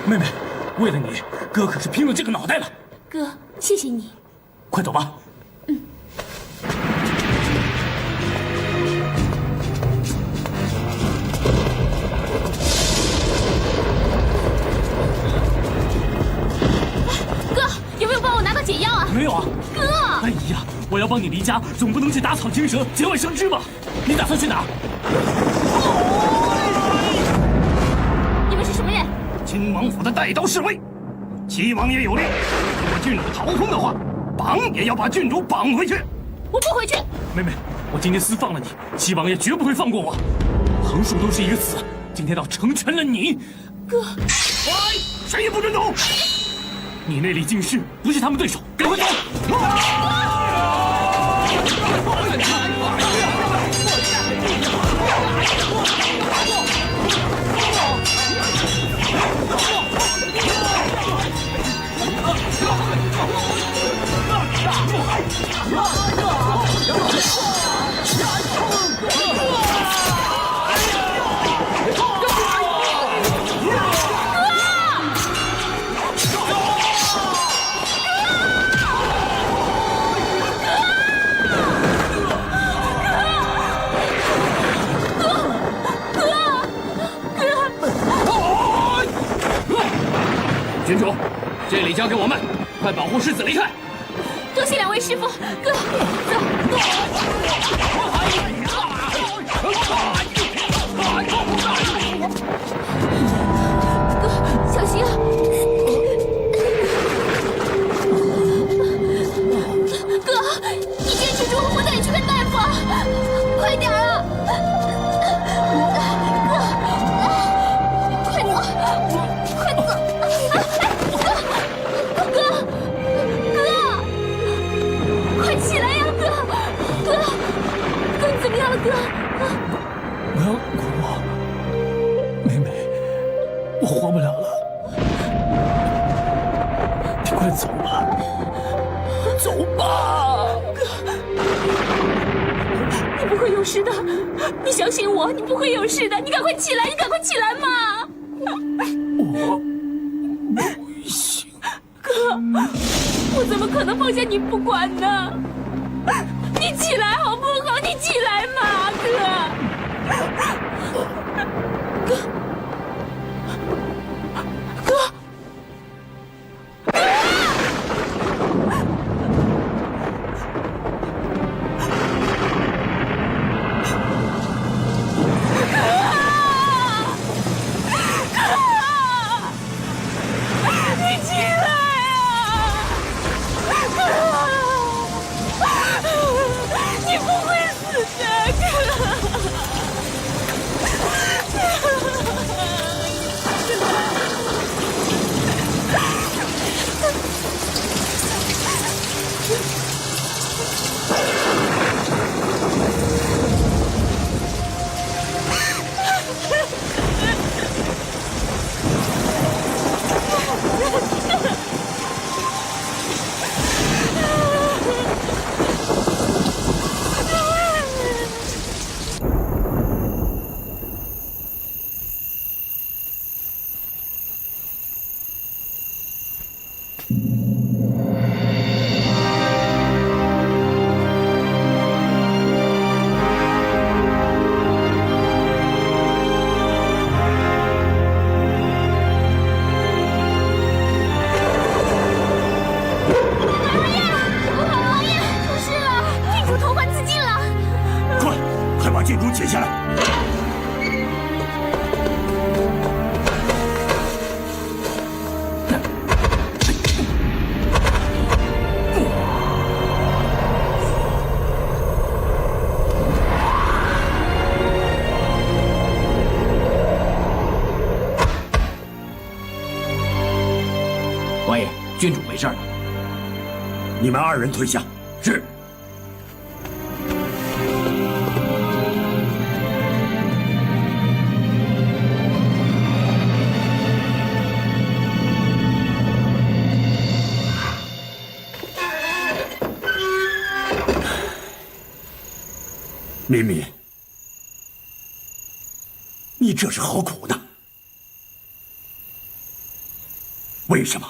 [SPEAKER 4] 妹妹，为了你，哥可是拼了这个脑袋了。
[SPEAKER 6] 哥，谢谢你。
[SPEAKER 4] 快走吧。
[SPEAKER 6] 哥，有没有帮我拿到解药啊？
[SPEAKER 4] 没有啊。
[SPEAKER 6] 哥，
[SPEAKER 4] 哎呀，我要帮你离家，总不能去打草惊蛇，节外生枝吧？你打算去哪？
[SPEAKER 6] 你们是什么人？
[SPEAKER 1] 亲王府的带刀侍卫。七王爷有令，如果郡主逃婚的话，绑也要把郡主绑回去。
[SPEAKER 6] 我不回去。
[SPEAKER 4] 妹妹，我今天私放了你，七王爷绝不会放过我。横竖都是一个死，今天倒成全了你。
[SPEAKER 6] 哥，
[SPEAKER 1] 喂，谁也不准动！
[SPEAKER 4] 你内力尽失，不是他们对手，赶快走！郡主，这里交给我们，快保护世子离开。
[SPEAKER 6] 多谢2位师傅，哥，哥，小心啊！哥，你坚持住，我带你去看大夫，快点啊！哥，快走，快走！快起来呀，哥！哥，你怎么样了，哥？
[SPEAKER 4] 不要管我，妹妹，我活不了了，你快走吧，走吧。
[SPEAKER 6] 你不会有事的，你相信我，你不会有事的。你赶快起来，你赶快起来嘛！
[SPEAKER 4] 我不行，
[SPEAKER 6] 哥，我怎么可能放下你不管呢？你起来好不好？你起来嘛，哥！哥！
[SPEAKER 3] 自尽了！
[SPEAKER 1] 快，快把箭珠解下来！
[SPEAKER 5] 王爷，郡主没事了。
[SPEAKER 1] 你们2人退下。
[SPEAKER 5] 是。
[SPEAKER 1] 敏敏，你这是何苦呢？为什么？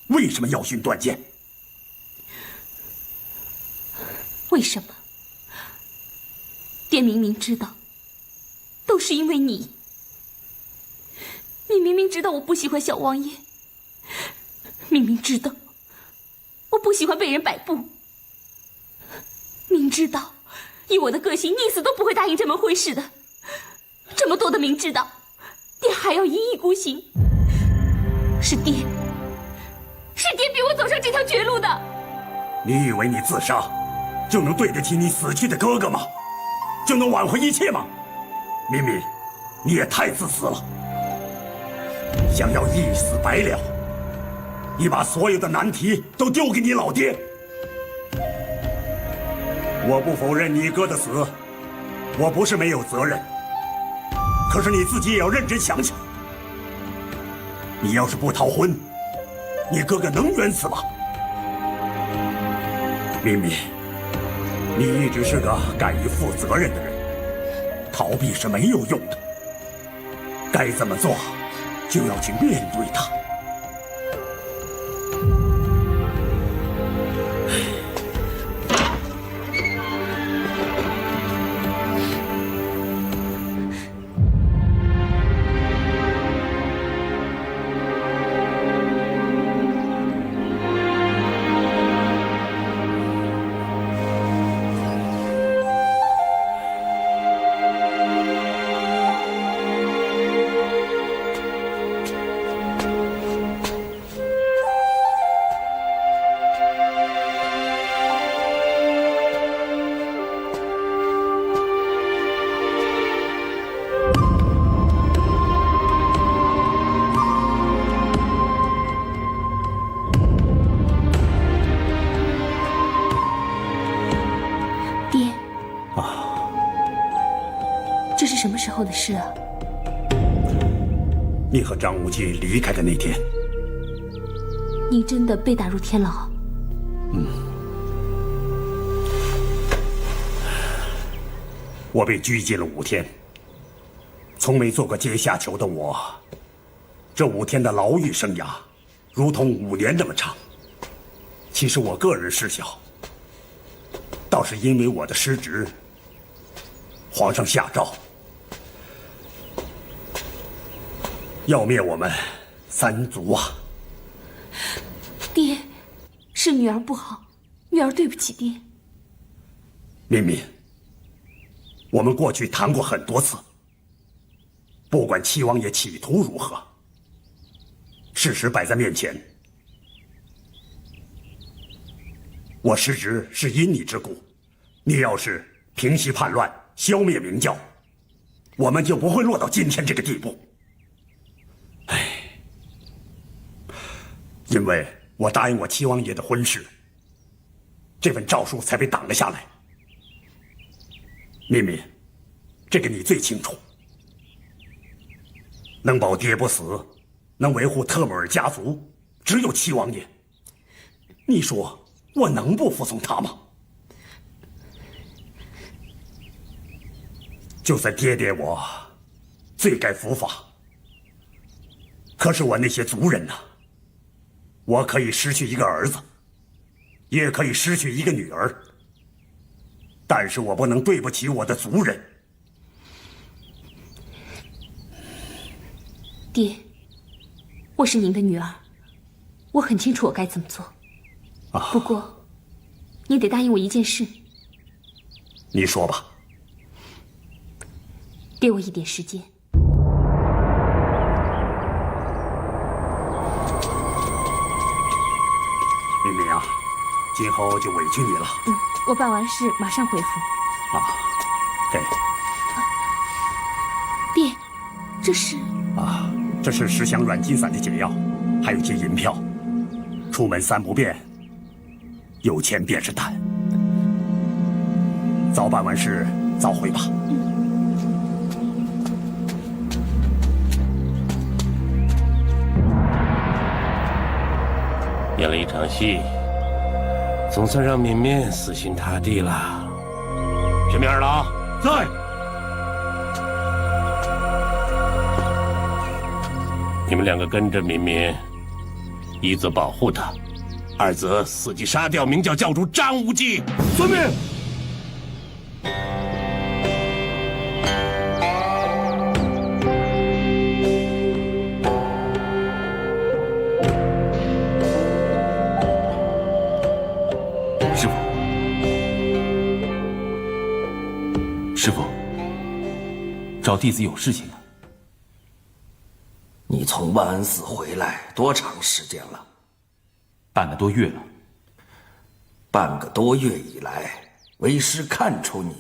[SPEAKER 1] 为什么要寻断剑？
[SPEAKER 6] 为什么？爹明明知道，都是因为你。你明明知道我不喜欢小王爷，明明知道我不喜欢被人摆布，明知道以我的个性，宁死都不会答应这门婚事的。这么多的明知道，爹还要一意孤行。是爹逼我走上这条绝路的。
[SPEAKER 1] 你以为你自杀就能对得起你死去的哥哥吗？就能挽回一切吗？敏敏，你也太自私了，想要一死百了，你把所有的难题都丢给你老爹。我不否认你哥的死，我不是没有责任，可是你自己也要认真想想，你要是不逃婚，你哥哥能冤死吗？敏敏，你一直是个敢于负责任的人，逃避是没有用的，该怎么做就要去面对它。
[SPEAKER 6] 什么时候的事啊？
[SPEAKER 1] 你和张无忌离开的那天。
[SPEAKER 6] 你真的被打入天牢？
[SPEAKER 1] 我被拘禁了5天。从没做过阶下囚的我，这5天的牢狱生涯，如同5年那么长。其实我个人事小，倒是因为我的失职，皇上下诏要灭我们3族啊！
[SPEAKER 6] 爹，是女儿不好，女儿对不起爹。
[SPEAKER 1] 敏敏，我们过去谈过很多次，不管七王爷企图如何，事实摆在面前，我失职是因你之故。你要是平息叛乱，消灭明教，我们就不会落到今天这个地步。因为我答应我七王爷的婚事，这份诏书才被挡了下来。敏敏，这个你最清楚。能保爹不死，能维护特木尔家族，只有七王爷。你说我能不服从他吗？就算爹爹我罪该伏法，可是我那些族人呢？我可以失去一个儿子，也可以失去一个女儿，但是我不能对不起我的族人。
[SPEAKER 6] 爹，我是您的女儿，我很清楚我该怎么做。不过，你得答应我一件事。
[SPEAKER 1] 你说吧。
[SPEAKER 6] 给我一点时间。
[SPEAKER 1] 明明啊，今后就委屈你了。
[SPEAKER 3] 我办完事马上回府。
[SPEAKER 1] 啊，给
[SPEAKER 3] 爹，这是
[SPEAKER 1] 啊，这是10箱软筋散的解药，还有些银票。出门3不变，有钱便是胆。早办完事，早回吧。
[SPEAKER 10] 演了一场戏，总算让绵绵死心塌地了。全面二郎
[SPEAKER 7] 在。
[SPEAKER 10] 你们2个跟着绵绵，一则保护他，二则伺机杀掉明教教主张无忌。
[SPEAKER 7] 遵命。
[SPEAKER 2] 师傅，找弟子有事情吗？
[SPEAKER 11] 你从万安寺回来多长时间了？
[SPEAKER 2] 半个多月了。
[SPEAKER 11] 半个多月以来，为师看出你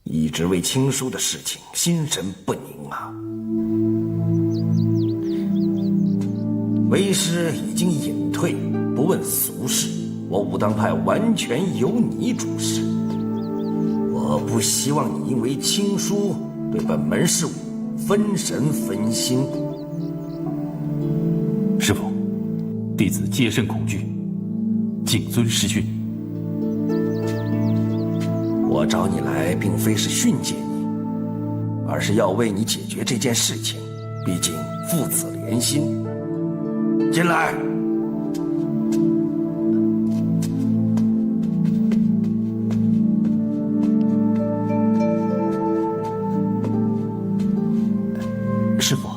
[SPEAKER 11] 一直为青书的事情心神不宁啊。为师已经隐退，不问俗事，我武当派完全由你主事。我不希望你因为青书对本门事务分神分心。
[SPEAKER 2] 师傅，弟子戒慎恐惧，谨遵师训。
[SPEAKER 11] 我找你来，并非是训诫你，而是要为你解决这件事情。毕竟父子连心。进来。
[SPEAKER 2] 师傅，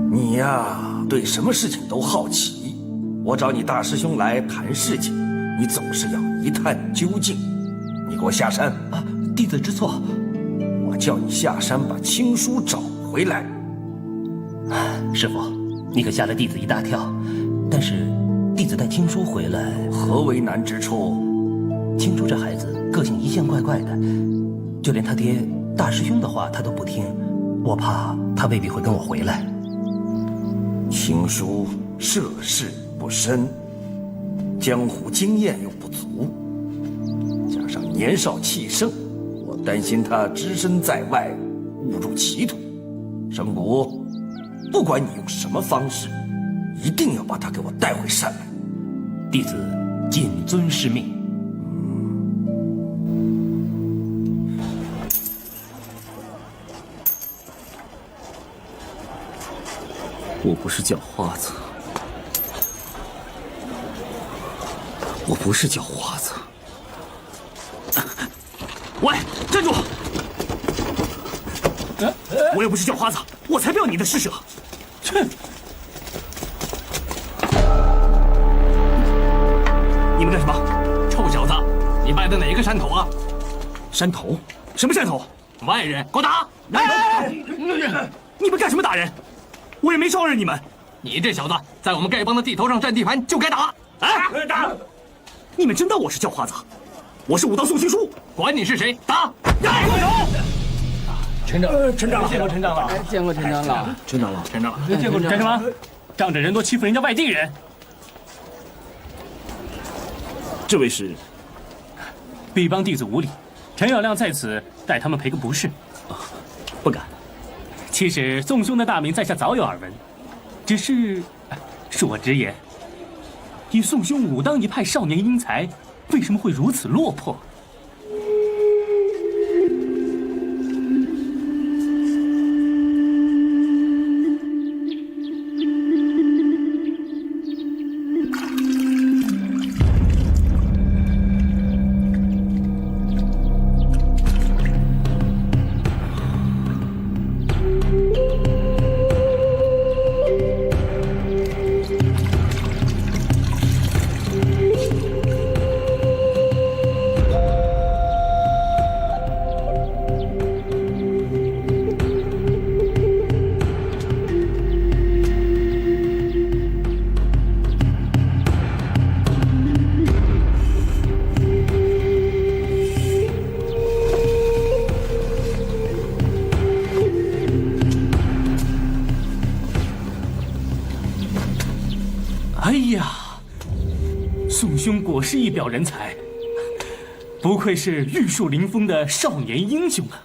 [SPEAKER 11] 你呀，对什么事情都好奇。我找你大师兄来谈事情，你总是要一探究竟。你给我下山
[SPEAKER 2] 啊！弟子知错。
[SPEAKER 11] 我叫你下山把青书找回来。
[SPEAKER 12] 师傅，你可吓了弟子一大跳。但是弟子带青书回来，
[SPEAKER 11] 何为难之处？
[SPEAKER 12] 青书这孩子个性一向怪怪的，就连他爹大师兄的话他都不听，我怕他未必会跟我回来。
[SPEAKER 11] 青书涉世不深，江湖经验又不足，加上年少气盛，我担心他只身在外，误入歧途。生谷，不管你用什么方式，一定要把他给我带回山来。
[SPEAKER 12] 弟子谨遵师命。
[SPEAKER 2] 我不是叫花子，我不是叫花子。
[SPEAKER 4] 喂，站住！我又不是叫花子，我才不要你的施舍！哼！你们干什么？
[SPEAKER 13] 臭小子，你拜的哪个山头啊？
[SPEAKER 4] 山头？什么山头？
[SPEAKER 13] 外人，给我打！
[SPEAKER 4] 哎！你们干什么打人？我也没招惹你们。
[SPEAKER 13] 你这小子在我们丐帮的地头上占地盘，就该打！
[SPEAKER 4] 哎，打！你们真当我是叫花子？我是武当宋青书，
[SPEAKER 13] 管你是谁，打！
[SPEAKER 4] 过手！
[SPEAKER 13] 陈长，
[SPEAKER 4] 陈长，
[SPEAKER 13] 见过陈长老，
[SPEAKER 5] 见过陈长老，
[SPEAKER 13] 陈长老，陈长老，
[SPEAKER 4] 见过干什么？仗着人多欺负人家外地人。
[SPEAKER 14] 这位是
[SPEAKER 4] 鄙帮弟子无礼，陈友谅在此代他们赔个不是。不敢。其实宋兄的大名在下早有耳闻，只是恕我直言，以宋兄武当一派少年英才，为什么会如此落魄？兄果是一表人才，不愧是玉树临风的少年英雄啊！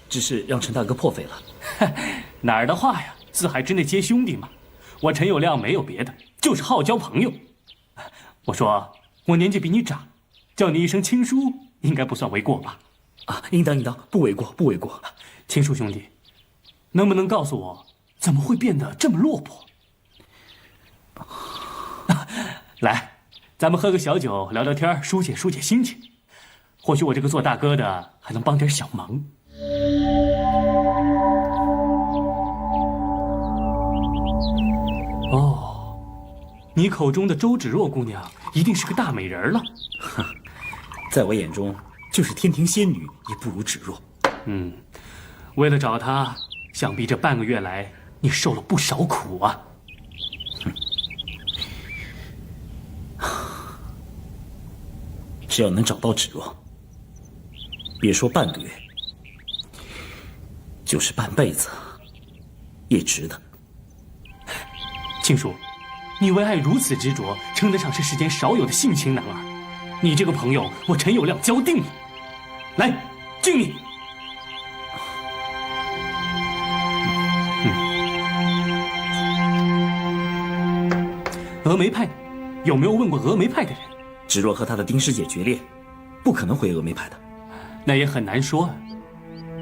[SPEAKER 14] 只是让陈大哥破费了。
[SPEAKER 4] 哪儿的话呀，四海之内皆兄弟嘛。我陈友谅没有别的，就是好交朋友。我说我年纪比你长，叫你一声亲叔，应该不算为过吧？
[SPEAKER 14] 啊，应当，不为过，不为过。
[SPEAKER 4] 亲叔兄弟，能不能告诉我，怎么会变得这么落魄？来，咱们喝个小酒，聊聊天，疏解疏解心情。或许我这个做大哥的还能帮点小忙。哦，你口中的周芷若姑娘一定是个大美人了。
[SPEAKER 14] 在我眼中，就是天庭仙女也不如芷若。
[SPEAKER 4] 为了找她，想必这半个月来你受了不少苦啊。
[SPEAKER 14] 只要能找到芷若，别说半个月，就是半辈子也值得。
[SPEAKER 4] 庆叔，你为爱如此执着，称得上是世间少有的性情男儿。你这个朋友，我陈友谅交定了。来，敬你。峨眉派，有没有问过峨眉派的人？
[SPEAKER 14] 芷若和他的丁师姐决裂，不可能回峨眉派的。
[SPEAKER 4] 那也很难说啊。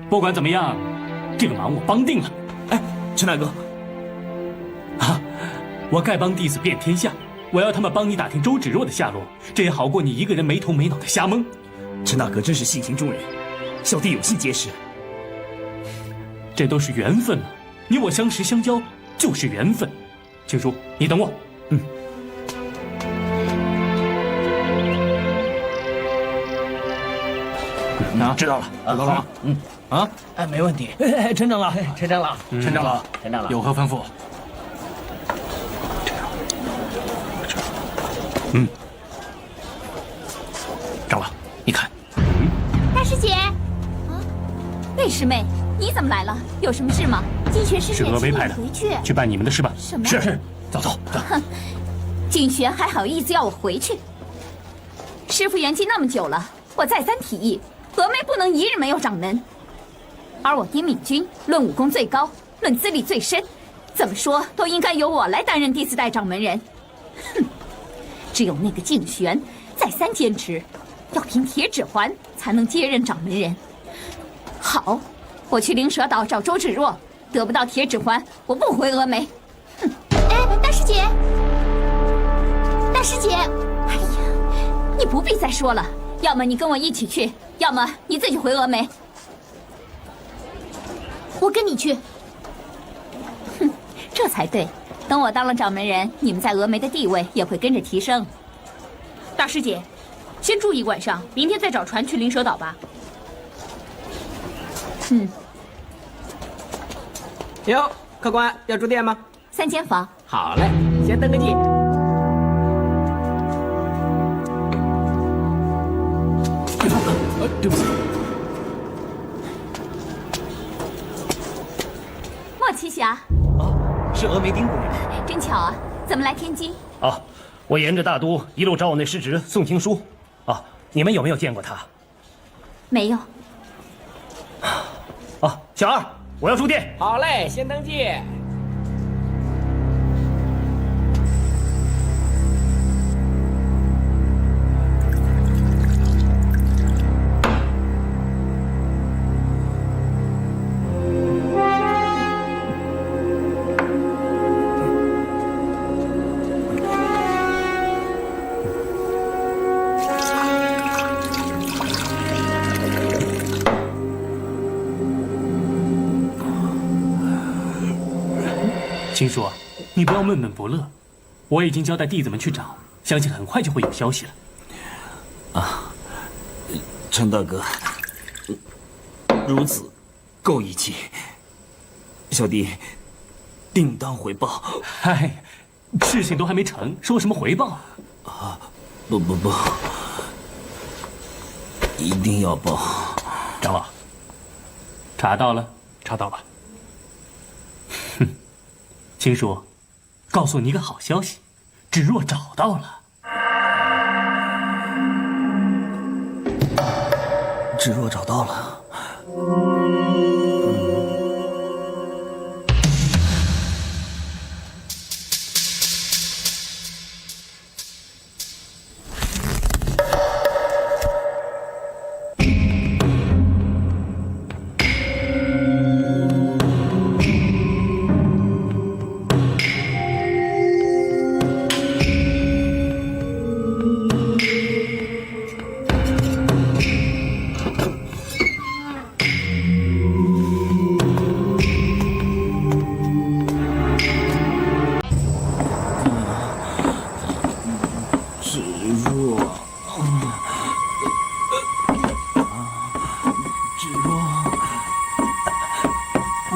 [SPEAKER 4] 不管怎么样，这个忙我帮定了。
[SPEAKER 14] 哎，陈大哥，
[SPEAKER 4] 我丐帮弟子遍天下，我要他们帮你打听周芷若的下落，这也好过你一个人没头没脑的瞎蒙。
[SPEAKER 14] 陈大哥真是性情中人，小弟有幸结识。
[SPEAKER 4] 这都是缘分嘛，你我相识相交就是缘分。庆叔，你等我。
[SPEAKER 14] 知道了，知道了。
[SPEAKER 12] 哎，没问题。
[SPEAKER 13] 陈长老，
[SPEAKER 12] 陈长老，
[SPEAKER 13] 陈长老，
[SPEAKER 12] 陈长老，
[SPEAKER 13] 有何吩咐？
[SPEAKER 14] 长老，你看。
[SPEAKER 3] 大师姐，魏师妹，你怎么来了？有什么事吗？金玄师姐
[SPEAKER 4] 是峨眉派的，
[SPEAKER 3] 回去
[SPEAKER 4] 去办你们的事吧。
[SPEAKER 3] 什么？
[SPEAKER 4] 是，走。
[SPEAKER 3] 哼，景玄还好意思要我回去？师傅圆寂那么久了，我再三提议，峨眉不能一日没有掌门。而我爹敏君论武功最高，论资历最深，怎么说都应该由我来担任第4代掌门人。哼，只有那个景玄再三坚持，要凭铁指环才能接任掌门人。好，我去灵蛇岛找周芷若，得不到铁指环，我不回峨眉。哼！哎，大师姐，大师姐，哎呀，你不必再说了，要么你跟我一起去，要么你自己回峨眉。我跟你去。哼，这才对。等我当了掌门人，你们在峨眉的地位也会跟着提升。
[SPEAKER 15] 大师姐，先住一晚上，明天再找船去灵蛇岛吧。
[SPEAKER 12] 哟，客官要住店吗
[SPEAKER 3] ？3间房。
[SPEAKER 12] 好嘞，先登个记。
[SPEAKER 14] 对不起。
[SPEAKER 3] 莫奇霞。
[SPEAKER 12] 是峨眉丁姑娘。
[SPEAKER 3] 真巧啊，怎么来天津？
[SPEAKER 12] 我沿着大都一路找我那师侄宋青书。你们有没有见过他？
[SPEAKER 3] 没有。
[SPEAKER 12] 小二，我要住店。
[SPEAKER 5] 好嘞，先登记。
[SPEAKER 4] 青叔，你不要闷闷不乐，我已经交代弟子们去找，相信很快就会有消息了。
[SPEAKER 14] 陈大哥，如此够义气，小弟定当回报。
[SPEAKER 4] 嗨，事情都还没成，说什么回报？
[SPEAKER 14] 不，一定要报。
[SPEAKER 4] 长老，查到了？
[SPEAKER 13] 查到了。
[SPEAKER 4] 青叔，告诉你一个好消息，芷若找到了。
[SPEAKER 11] 芷若找到了。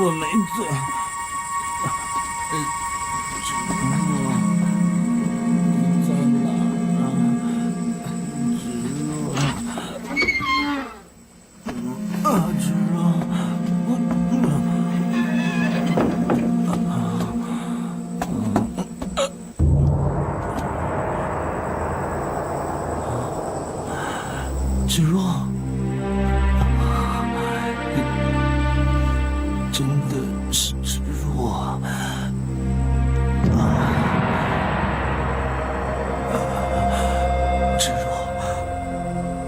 [SPEAKER 14] 我没醉。芷若，你在哪儿啊？芷若，芷若，真的是芷若。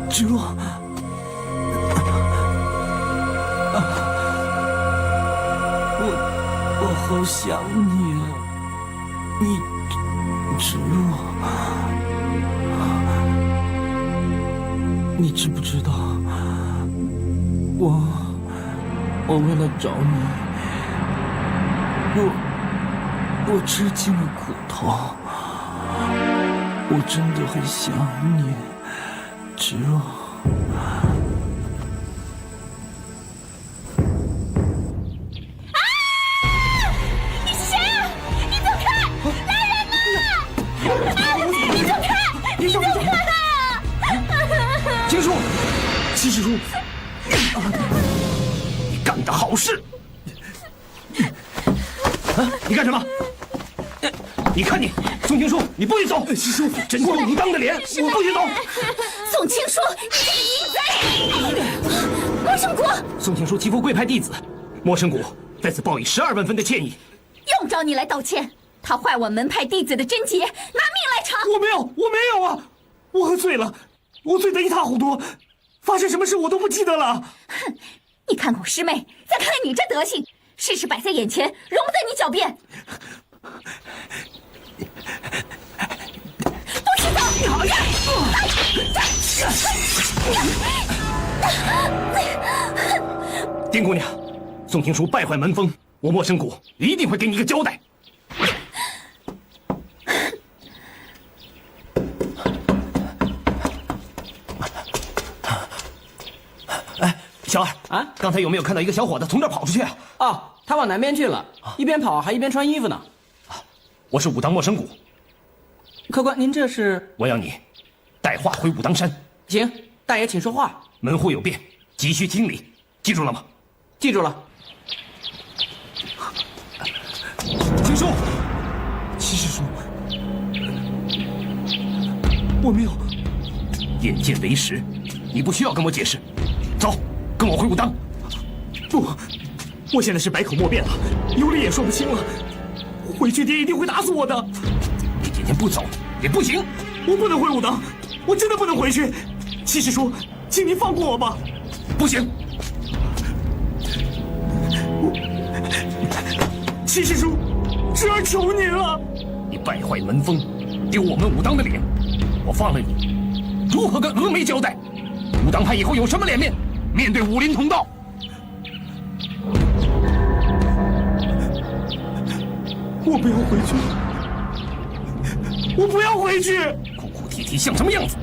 [SPEAKER 14] 芷若，我好想你啊！芷若，你知不知道，我为了找你，我吃尽了苦头，我真的很想你。芷若，
[SPEAKER 3] 你是谁啊？你走开！来人呐！你走开！你走开啊！
[SPEAKER 8] 青叔，七师叔，你干的好事！你干什么？你看你，宋青书，你不许走！师叔，真是武当的脸，我不许走！
[SPEAKER 3] 宋青书，你这个淫贼！莫生谷，
[SPEAKER 2] 宋青书欺负贵派弟子，莫生谷在此报以12万分的歉意。
[SPEAKER 3] 用着你来道歉？他坏我门派弟子的贞洁，拿命来偿！
[SPEAKER 2] 我没有啊！我喝醉了，我醉得一塌糊涂，发生什么事我都不记得了。
[SPEAKER 3] 哼！你看我师妹，再看看你这德行，事实摆在眼前，容不得你狡辩。不许走！
[SPEAKER 2] 丁姑娘，宋青书败坏门风，我莫生谷一定会给你一个交代。哎，小二啊，刚才有没有看到一个小伙子从这儿跑出去啊？
[SPEAKER 5] 哦，他往南边去了，一边跑还一边穿衣服呢。
[SPEAKER 2] 我是武当莫生谷。
[SPEAKER 5] 客官，您这是？
[SPEAKER 2] 我要你带话回武当山。
[SPEAKER 5] 行，大爷请说话。
[SPEAKER 2] 门户有变，急需清理，记住了吗？
[SPEAKER 5] 记住了。
[SPEAKER 2] 青书，七师叔，我没有。眼见为实，你不需要跟我解释。走，跟我回武当。不，我现在是百口莫辩了，有理也说不清了。回去爹一定会打死我的。你今天不走也不行，我不能回武当，我真的不能回去。七师叔，请您放过我吧。不行。七师叔，侄儿求您了。你败坏门风，丢我们武当的脸，我放了你，如何跟峨眉交代？武当派以后有什么脸面面对武林同道？我不要回去，我不要回去！哭哭啼啼像什么样子？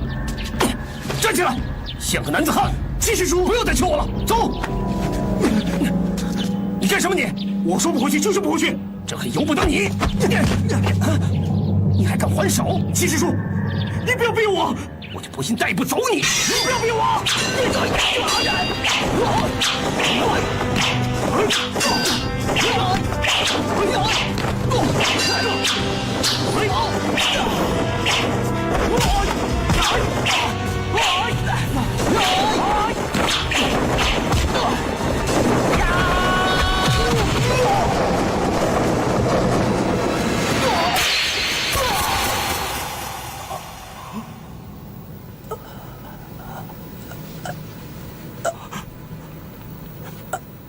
[SPEAKER 2] 站起来，像个男子汉！七师叔，不要再求我了，走！你干什么你？我说不回去就是不回去，这还由不得你！你还敢还手？七师叔，你不要逼我，我就不信带不走你！你不要逼我！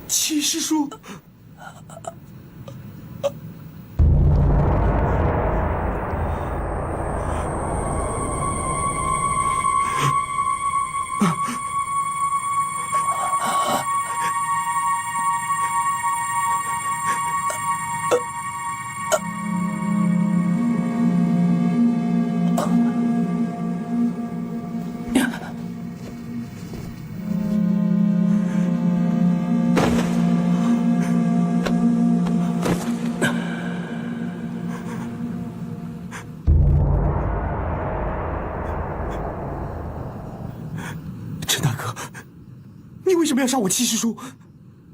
[SPEAKER 2] 七师叔。
[SPEAKER 4] 为什么要杀我七师叔？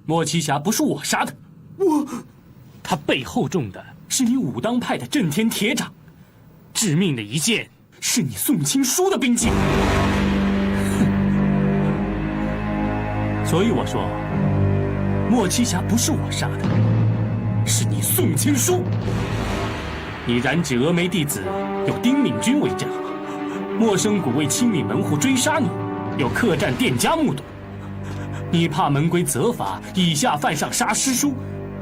[SPEAKER 4] 莫奇侠不是我杀的，他背后中的是你武当派的震天铁掌，致命的一剑是你宋青书的兵器。所以我说，莫奇侠不是我杀的，是你宋青书。你染指峨眉弟子，有丁敏君为证；莫生谷为清理门户追杀你，有客栈店家目睹。你怕门规责罚，以下犯上杀师叔，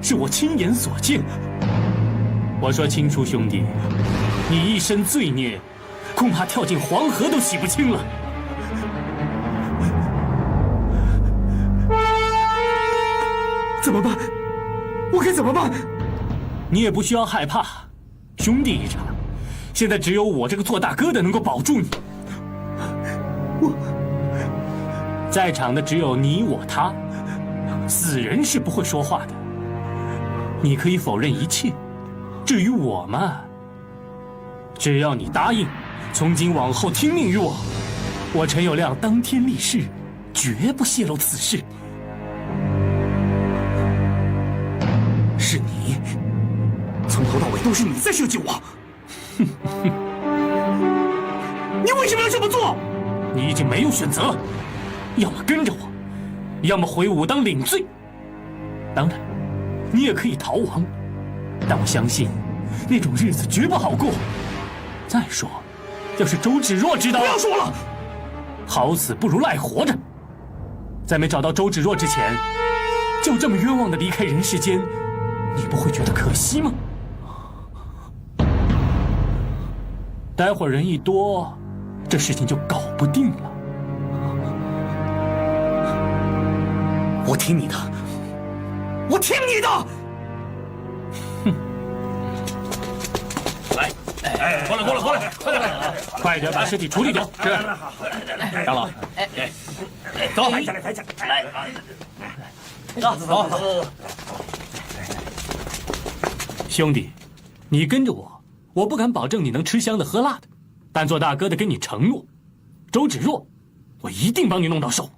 [SPEAKER 4] 是我亲眼所见。我说青书兄弟，你一身罪孽，恐怕跳进黄河都洗不清了。怎么办？我该怎么办？你也不需要害怕，兄弟一场，现在只有我这个做大哥的能够保住你。在场的只有你我他，死人是不会说话的。你可以否认一切，至于我嘛，只要你答应，从今往后听命于我，我陈友谅当天立誓，绝不泄露此事。是你，从头到尾都是你在设计我。你为什么要这么做？你已经没有选择了。要么跟着我，要么回武当领罪。当然，你也可以逃亡，但我相信，那种日子绝不好过。再说，要是周芷若知道，不要说了，好死不如赖活着。在没找到周芷若之前，就这么冤枉的离开人世间，你不会觉得可惜吗？待会儿人一多，这事情就搞不定了。我听你的，我听你的。哼！来，过来，快点来，快点把尸体处理掉。是。长老，走，抬起来，来，走。兄弟，你跟着我，我不敢保证你能吃香的喝辣的，但做大哥的跟你承诺，周芷若，我一定帮你弄到手。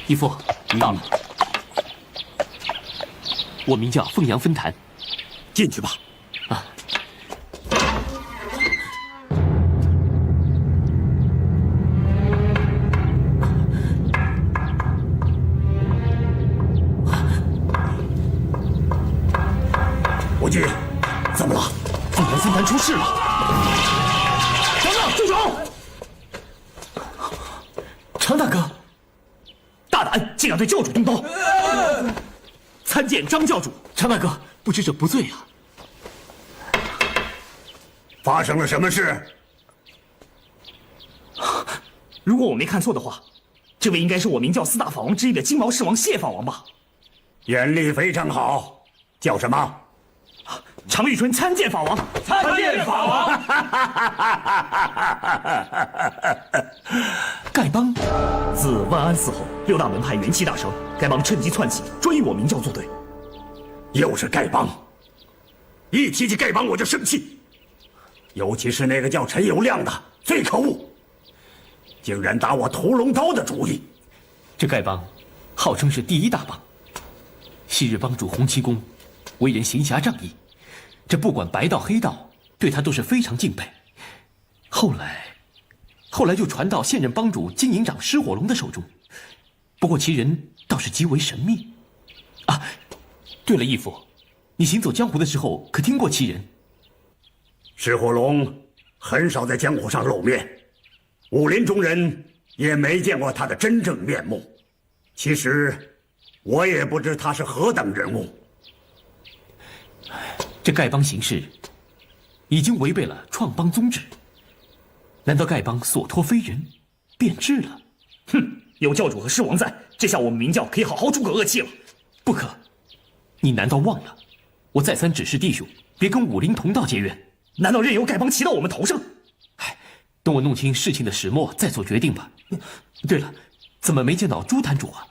[SPEAKER 4] 义父，到了。我名叫凤阳分坛，进去吧。啊。
[SPEAKER 1] 无忌，怎么了？
[SPEAKER 4] 凤阳分坛出事了！长老，住手！常大哥。大胆，竟敢对教主动刀！参见张教主。常大哥，不知者不罪啊！
[SPEAKER 1] 发生了什么事？
[SPEAKER 14] 如果我没看错的话，这位应该是我明教四大法王之一的金毛狮王谢法王吧？
[SPEAKER 1] 眼力非常好，叫什么？
[SPEAKER 14] 常遇春参见法王。
[SPEAKER 1] 参见法王。
[SPEAKER 14] 丐帮自万安寺后，六大门派元气大伤，丐帮趁机窜起，专与我明教作对。
[SPEAKER 1] 又是丐帮，一提起丐帮我就生气，尤其是那个叫陈友谅的，最可恶，竟然打我屠龙刀的主意。
[SPEAKER 2] 这丐帮号称是第一大帮，昔日帮主洪七公为人行侠仗义，这不管白道黑道，对他都是非常敬佩。后来就传到现任帮主金营长狮火龙的手中，不过其人倒是极为神秘。啊，对了，义父，你行走江湖的时候可听过其人？
[SPEAKER 1] 石虎龙很少在江湖上露面，武林中人也没见过他的真正面目。其实，我也不知他是何等人物。
[SPEAKER 2] 这丐帮行事，已经违背了创帮宗旨。难道丐帮所托非人，变质了？
[SPEAKER 14] 哼！有教主和狮王在，这下我们明教可以好好出口恶气了。
[SPEAKER 2] 不可！你难道忘了？我再三指示弟兄，别跟武林同道结怨。
[SPEAKER 14] 难道任由丐帮骑到我们头上？
[SPEAKER 2] 哎，等我弄清事情的始末再做决定吧。对了，怎么没见到朱坛主啊？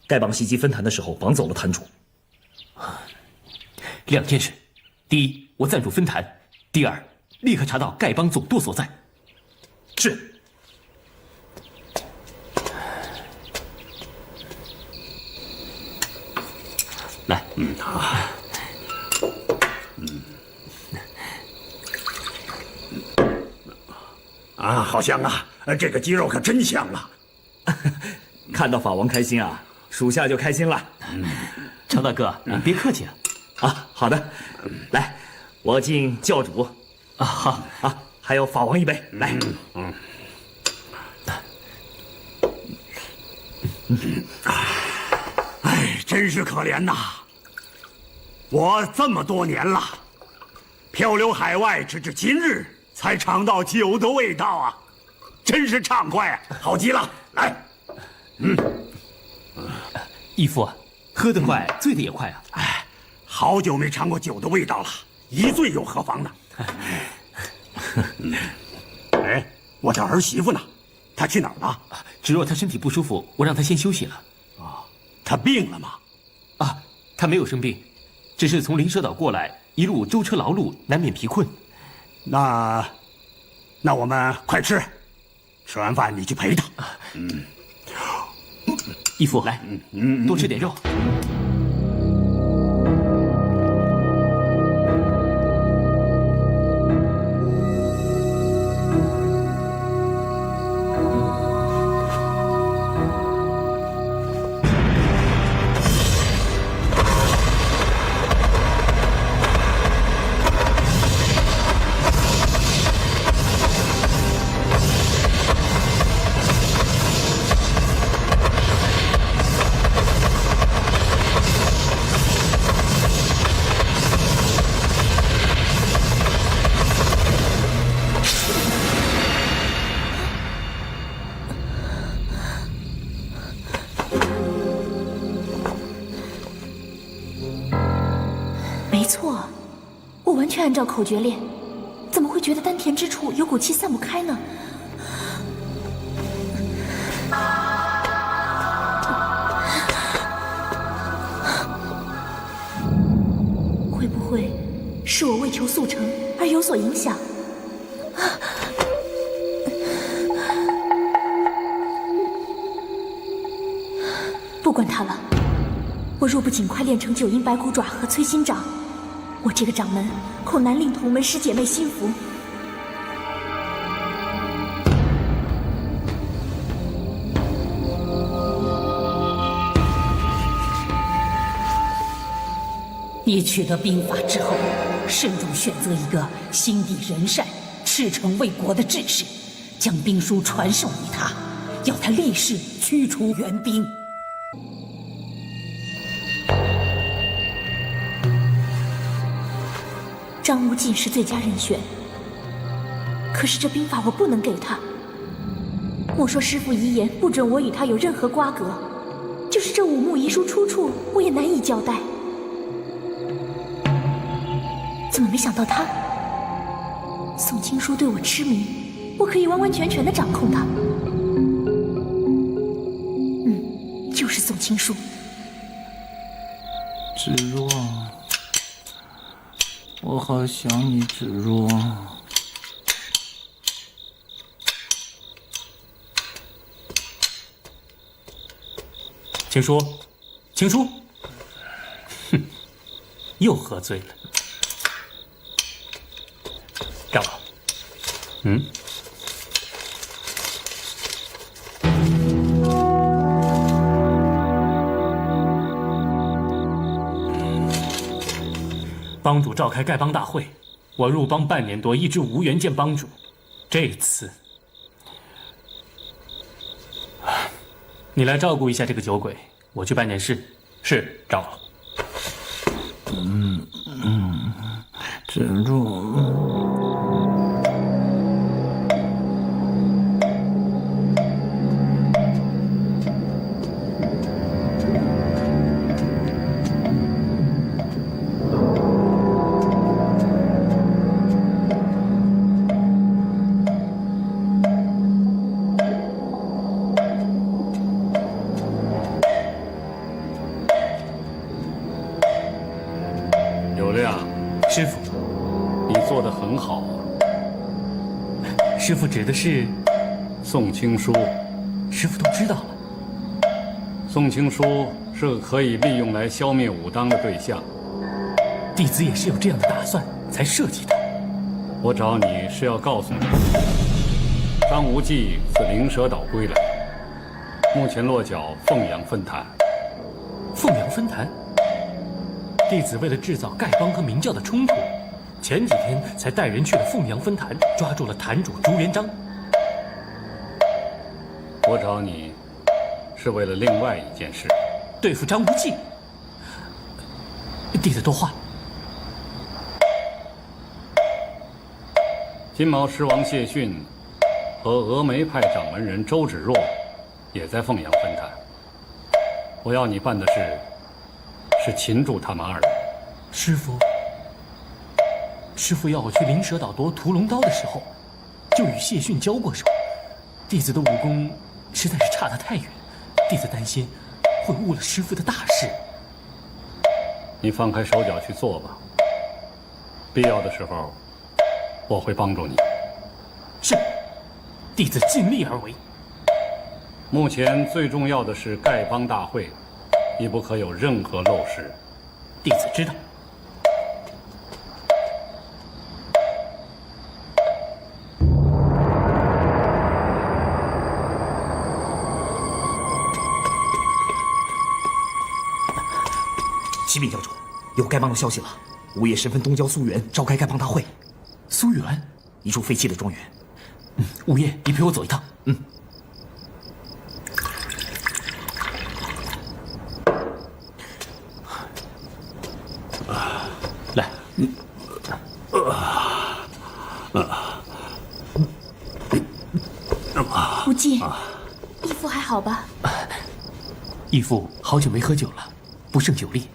[SPEAKER 14] 丐帮袭击分坛的时候绑走了坛主。
[SPEAKER 2] 2件事：第一，我暂住分坛；第二，立刻查到丐帮总舵所在。
[SPEAKER 14] 是。
[SPEAKER 2] 来，
[SPEAKER 1] 好香啊！这个鸡肉可真香啊！
[SPEAKER 14] 看到法王开心啊，属下就开心了。
[SPEAKER 2] 常大哥，你别客气啊。
[SPEAKER 14] 好的，来，我敬教主。好啊，还有法王一杯，来。
[SPEAKER 1] 哎，真是可怜呐！我这么多年了，漂流海外，直至今日才尝到酒的味道啊，真是畅快啊！好极了，来，
[SPEAKER 2] 义父，喝得快，醉得也快啊！
[SPEAKER 1] 哎，好久没尝过酒的味道了，一醉又何妨呢？哎，我这儿媳妇呢？她去哪儿了？
[SPEAKER 2] 芷若她身体不舒服，我让她先休息了。
[SPEAKER 1] 她病了吗？
[SPEAKER 2] 她没有生病，只是从灵蛇岛过来，一路舟车劳碌，难免疲困。
[SPEAKER 1] 那我们快吃，吃完饭你去陪她。
[SPEAKER 2] 义父，来，多吃点肉。
[SPEAKER 6] 没错，我完全按照口诀练，怎么会觉得丹田之处有股气散不开呢？会不会是我为求速成而有所影响？不管它了，我若不尽快练成九阴白骨爪和摧心掌，我这个掌门恐难令同门师姐妹心服。
[SPEAKER 16] 你取得兵法之后，慎重选择一个心地仁善、赤诚为国的志士，将兵书传授于他，要他立誓驱除援兵。
[SPEAKER 6] 张无忌是最佳人选，可是这兵法我不能给他。莫说师父遗言不准我与他有任何瓜葛，就是这五木遗书出处，我也难以交代。怎么没想到他？宋青书对我痴迷，我可以完完全全的掌控他。就是宋青书。
[SPEAKER 14] 芷若，我好想你，芷若。
[SPEAKER 4] 青书，青书，哼，又喝醉了。长老，帮主召开丐帮大会，我入帮半年多，一直无缘见帮主。这次，你来照顾一下这个酒鬼，我去办件事。是，长老。
[SPEAKER 11] 止住。
[SPEAKER 17] 师傅，你做得很好。
[SPEAKER 4] 师傅指的是
[SPEAKER 17] 宋青书，
[SPEAKER 4] 师傅都知道了。
[SPEAKER 17] 宋青书是个可以利用来消灭武当的对象，
[SPEAKER 4] 弟子也是有这样的打算才设计的。
[SPEAKER 17] 我找你是要告诉你，张无忌自灵蛇岛归来，目前落脚凤阳分坛。
[SPEAKER 4] 凤阳分坛。弟子为了制造丐帮和明教的冲突，前几天才带人去了凤阳分坛，抓住了坛主朱元璋。
[SPEAKER 17] 我找你，是为了另外一件事，
[SPEAKER 4] 对付张无忌。弟子多话。
[SPEAKER 17] 金毛狮王谢逊和峨眉派掌门人周芷若也在凤阳分坛。我要你办的是擒住他们二人。
[SPEAKER 4] 师傅要我去灵蛇岛夺屠龙刀的时候，就与谢逊交过手。弟子的武功实在是差得太远，弟子担心会误了师傅的大事。
[SPEAKER 17] 你放开手脚去做吧，必要的时候我会帮助你。
[SPEAKER 4] 是，弟子尽力而为。
[SPEAKER 17] 目前最重要的是丐帮大会，亦不可有任何漏失。
[SPEAKER 4] 弟子知道。
[SPEAKER 2] 启禀教主，有丐帮的消息了，午夜时分东郊苏园召开丐帮大会。
[SPEAKER 4] 苏园，
[SPEAKER 2] 一处废弃的庄园。
[SPEAKER 4] 午夜，你陪我走一趟。来，
[SPEAKER 3] 无忌，义父还好吧？
[SPEAKER 4] 义父好久没喝酒了，不胜酒力，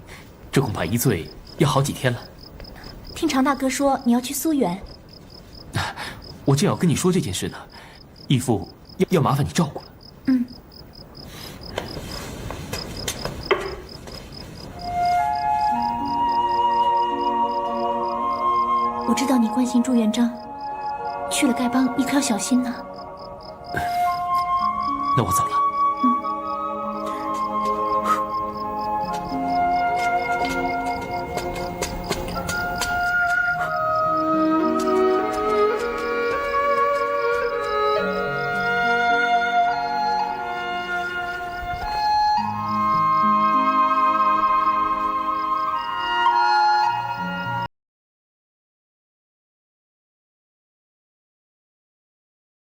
[SPEAKER 4] 这恐怕一醉要好几天了。
[SPEAKER 3] 听常大哥说你要去苏园，
[SPEAKER 4] 我正要跟你说这件事呢，义父要麻烦你照顾了。
[SPEAKER 3] 我知道你关心朱元璋，去了丐帮，你可要小心呐。
[SPEAKER 4] 那我走了。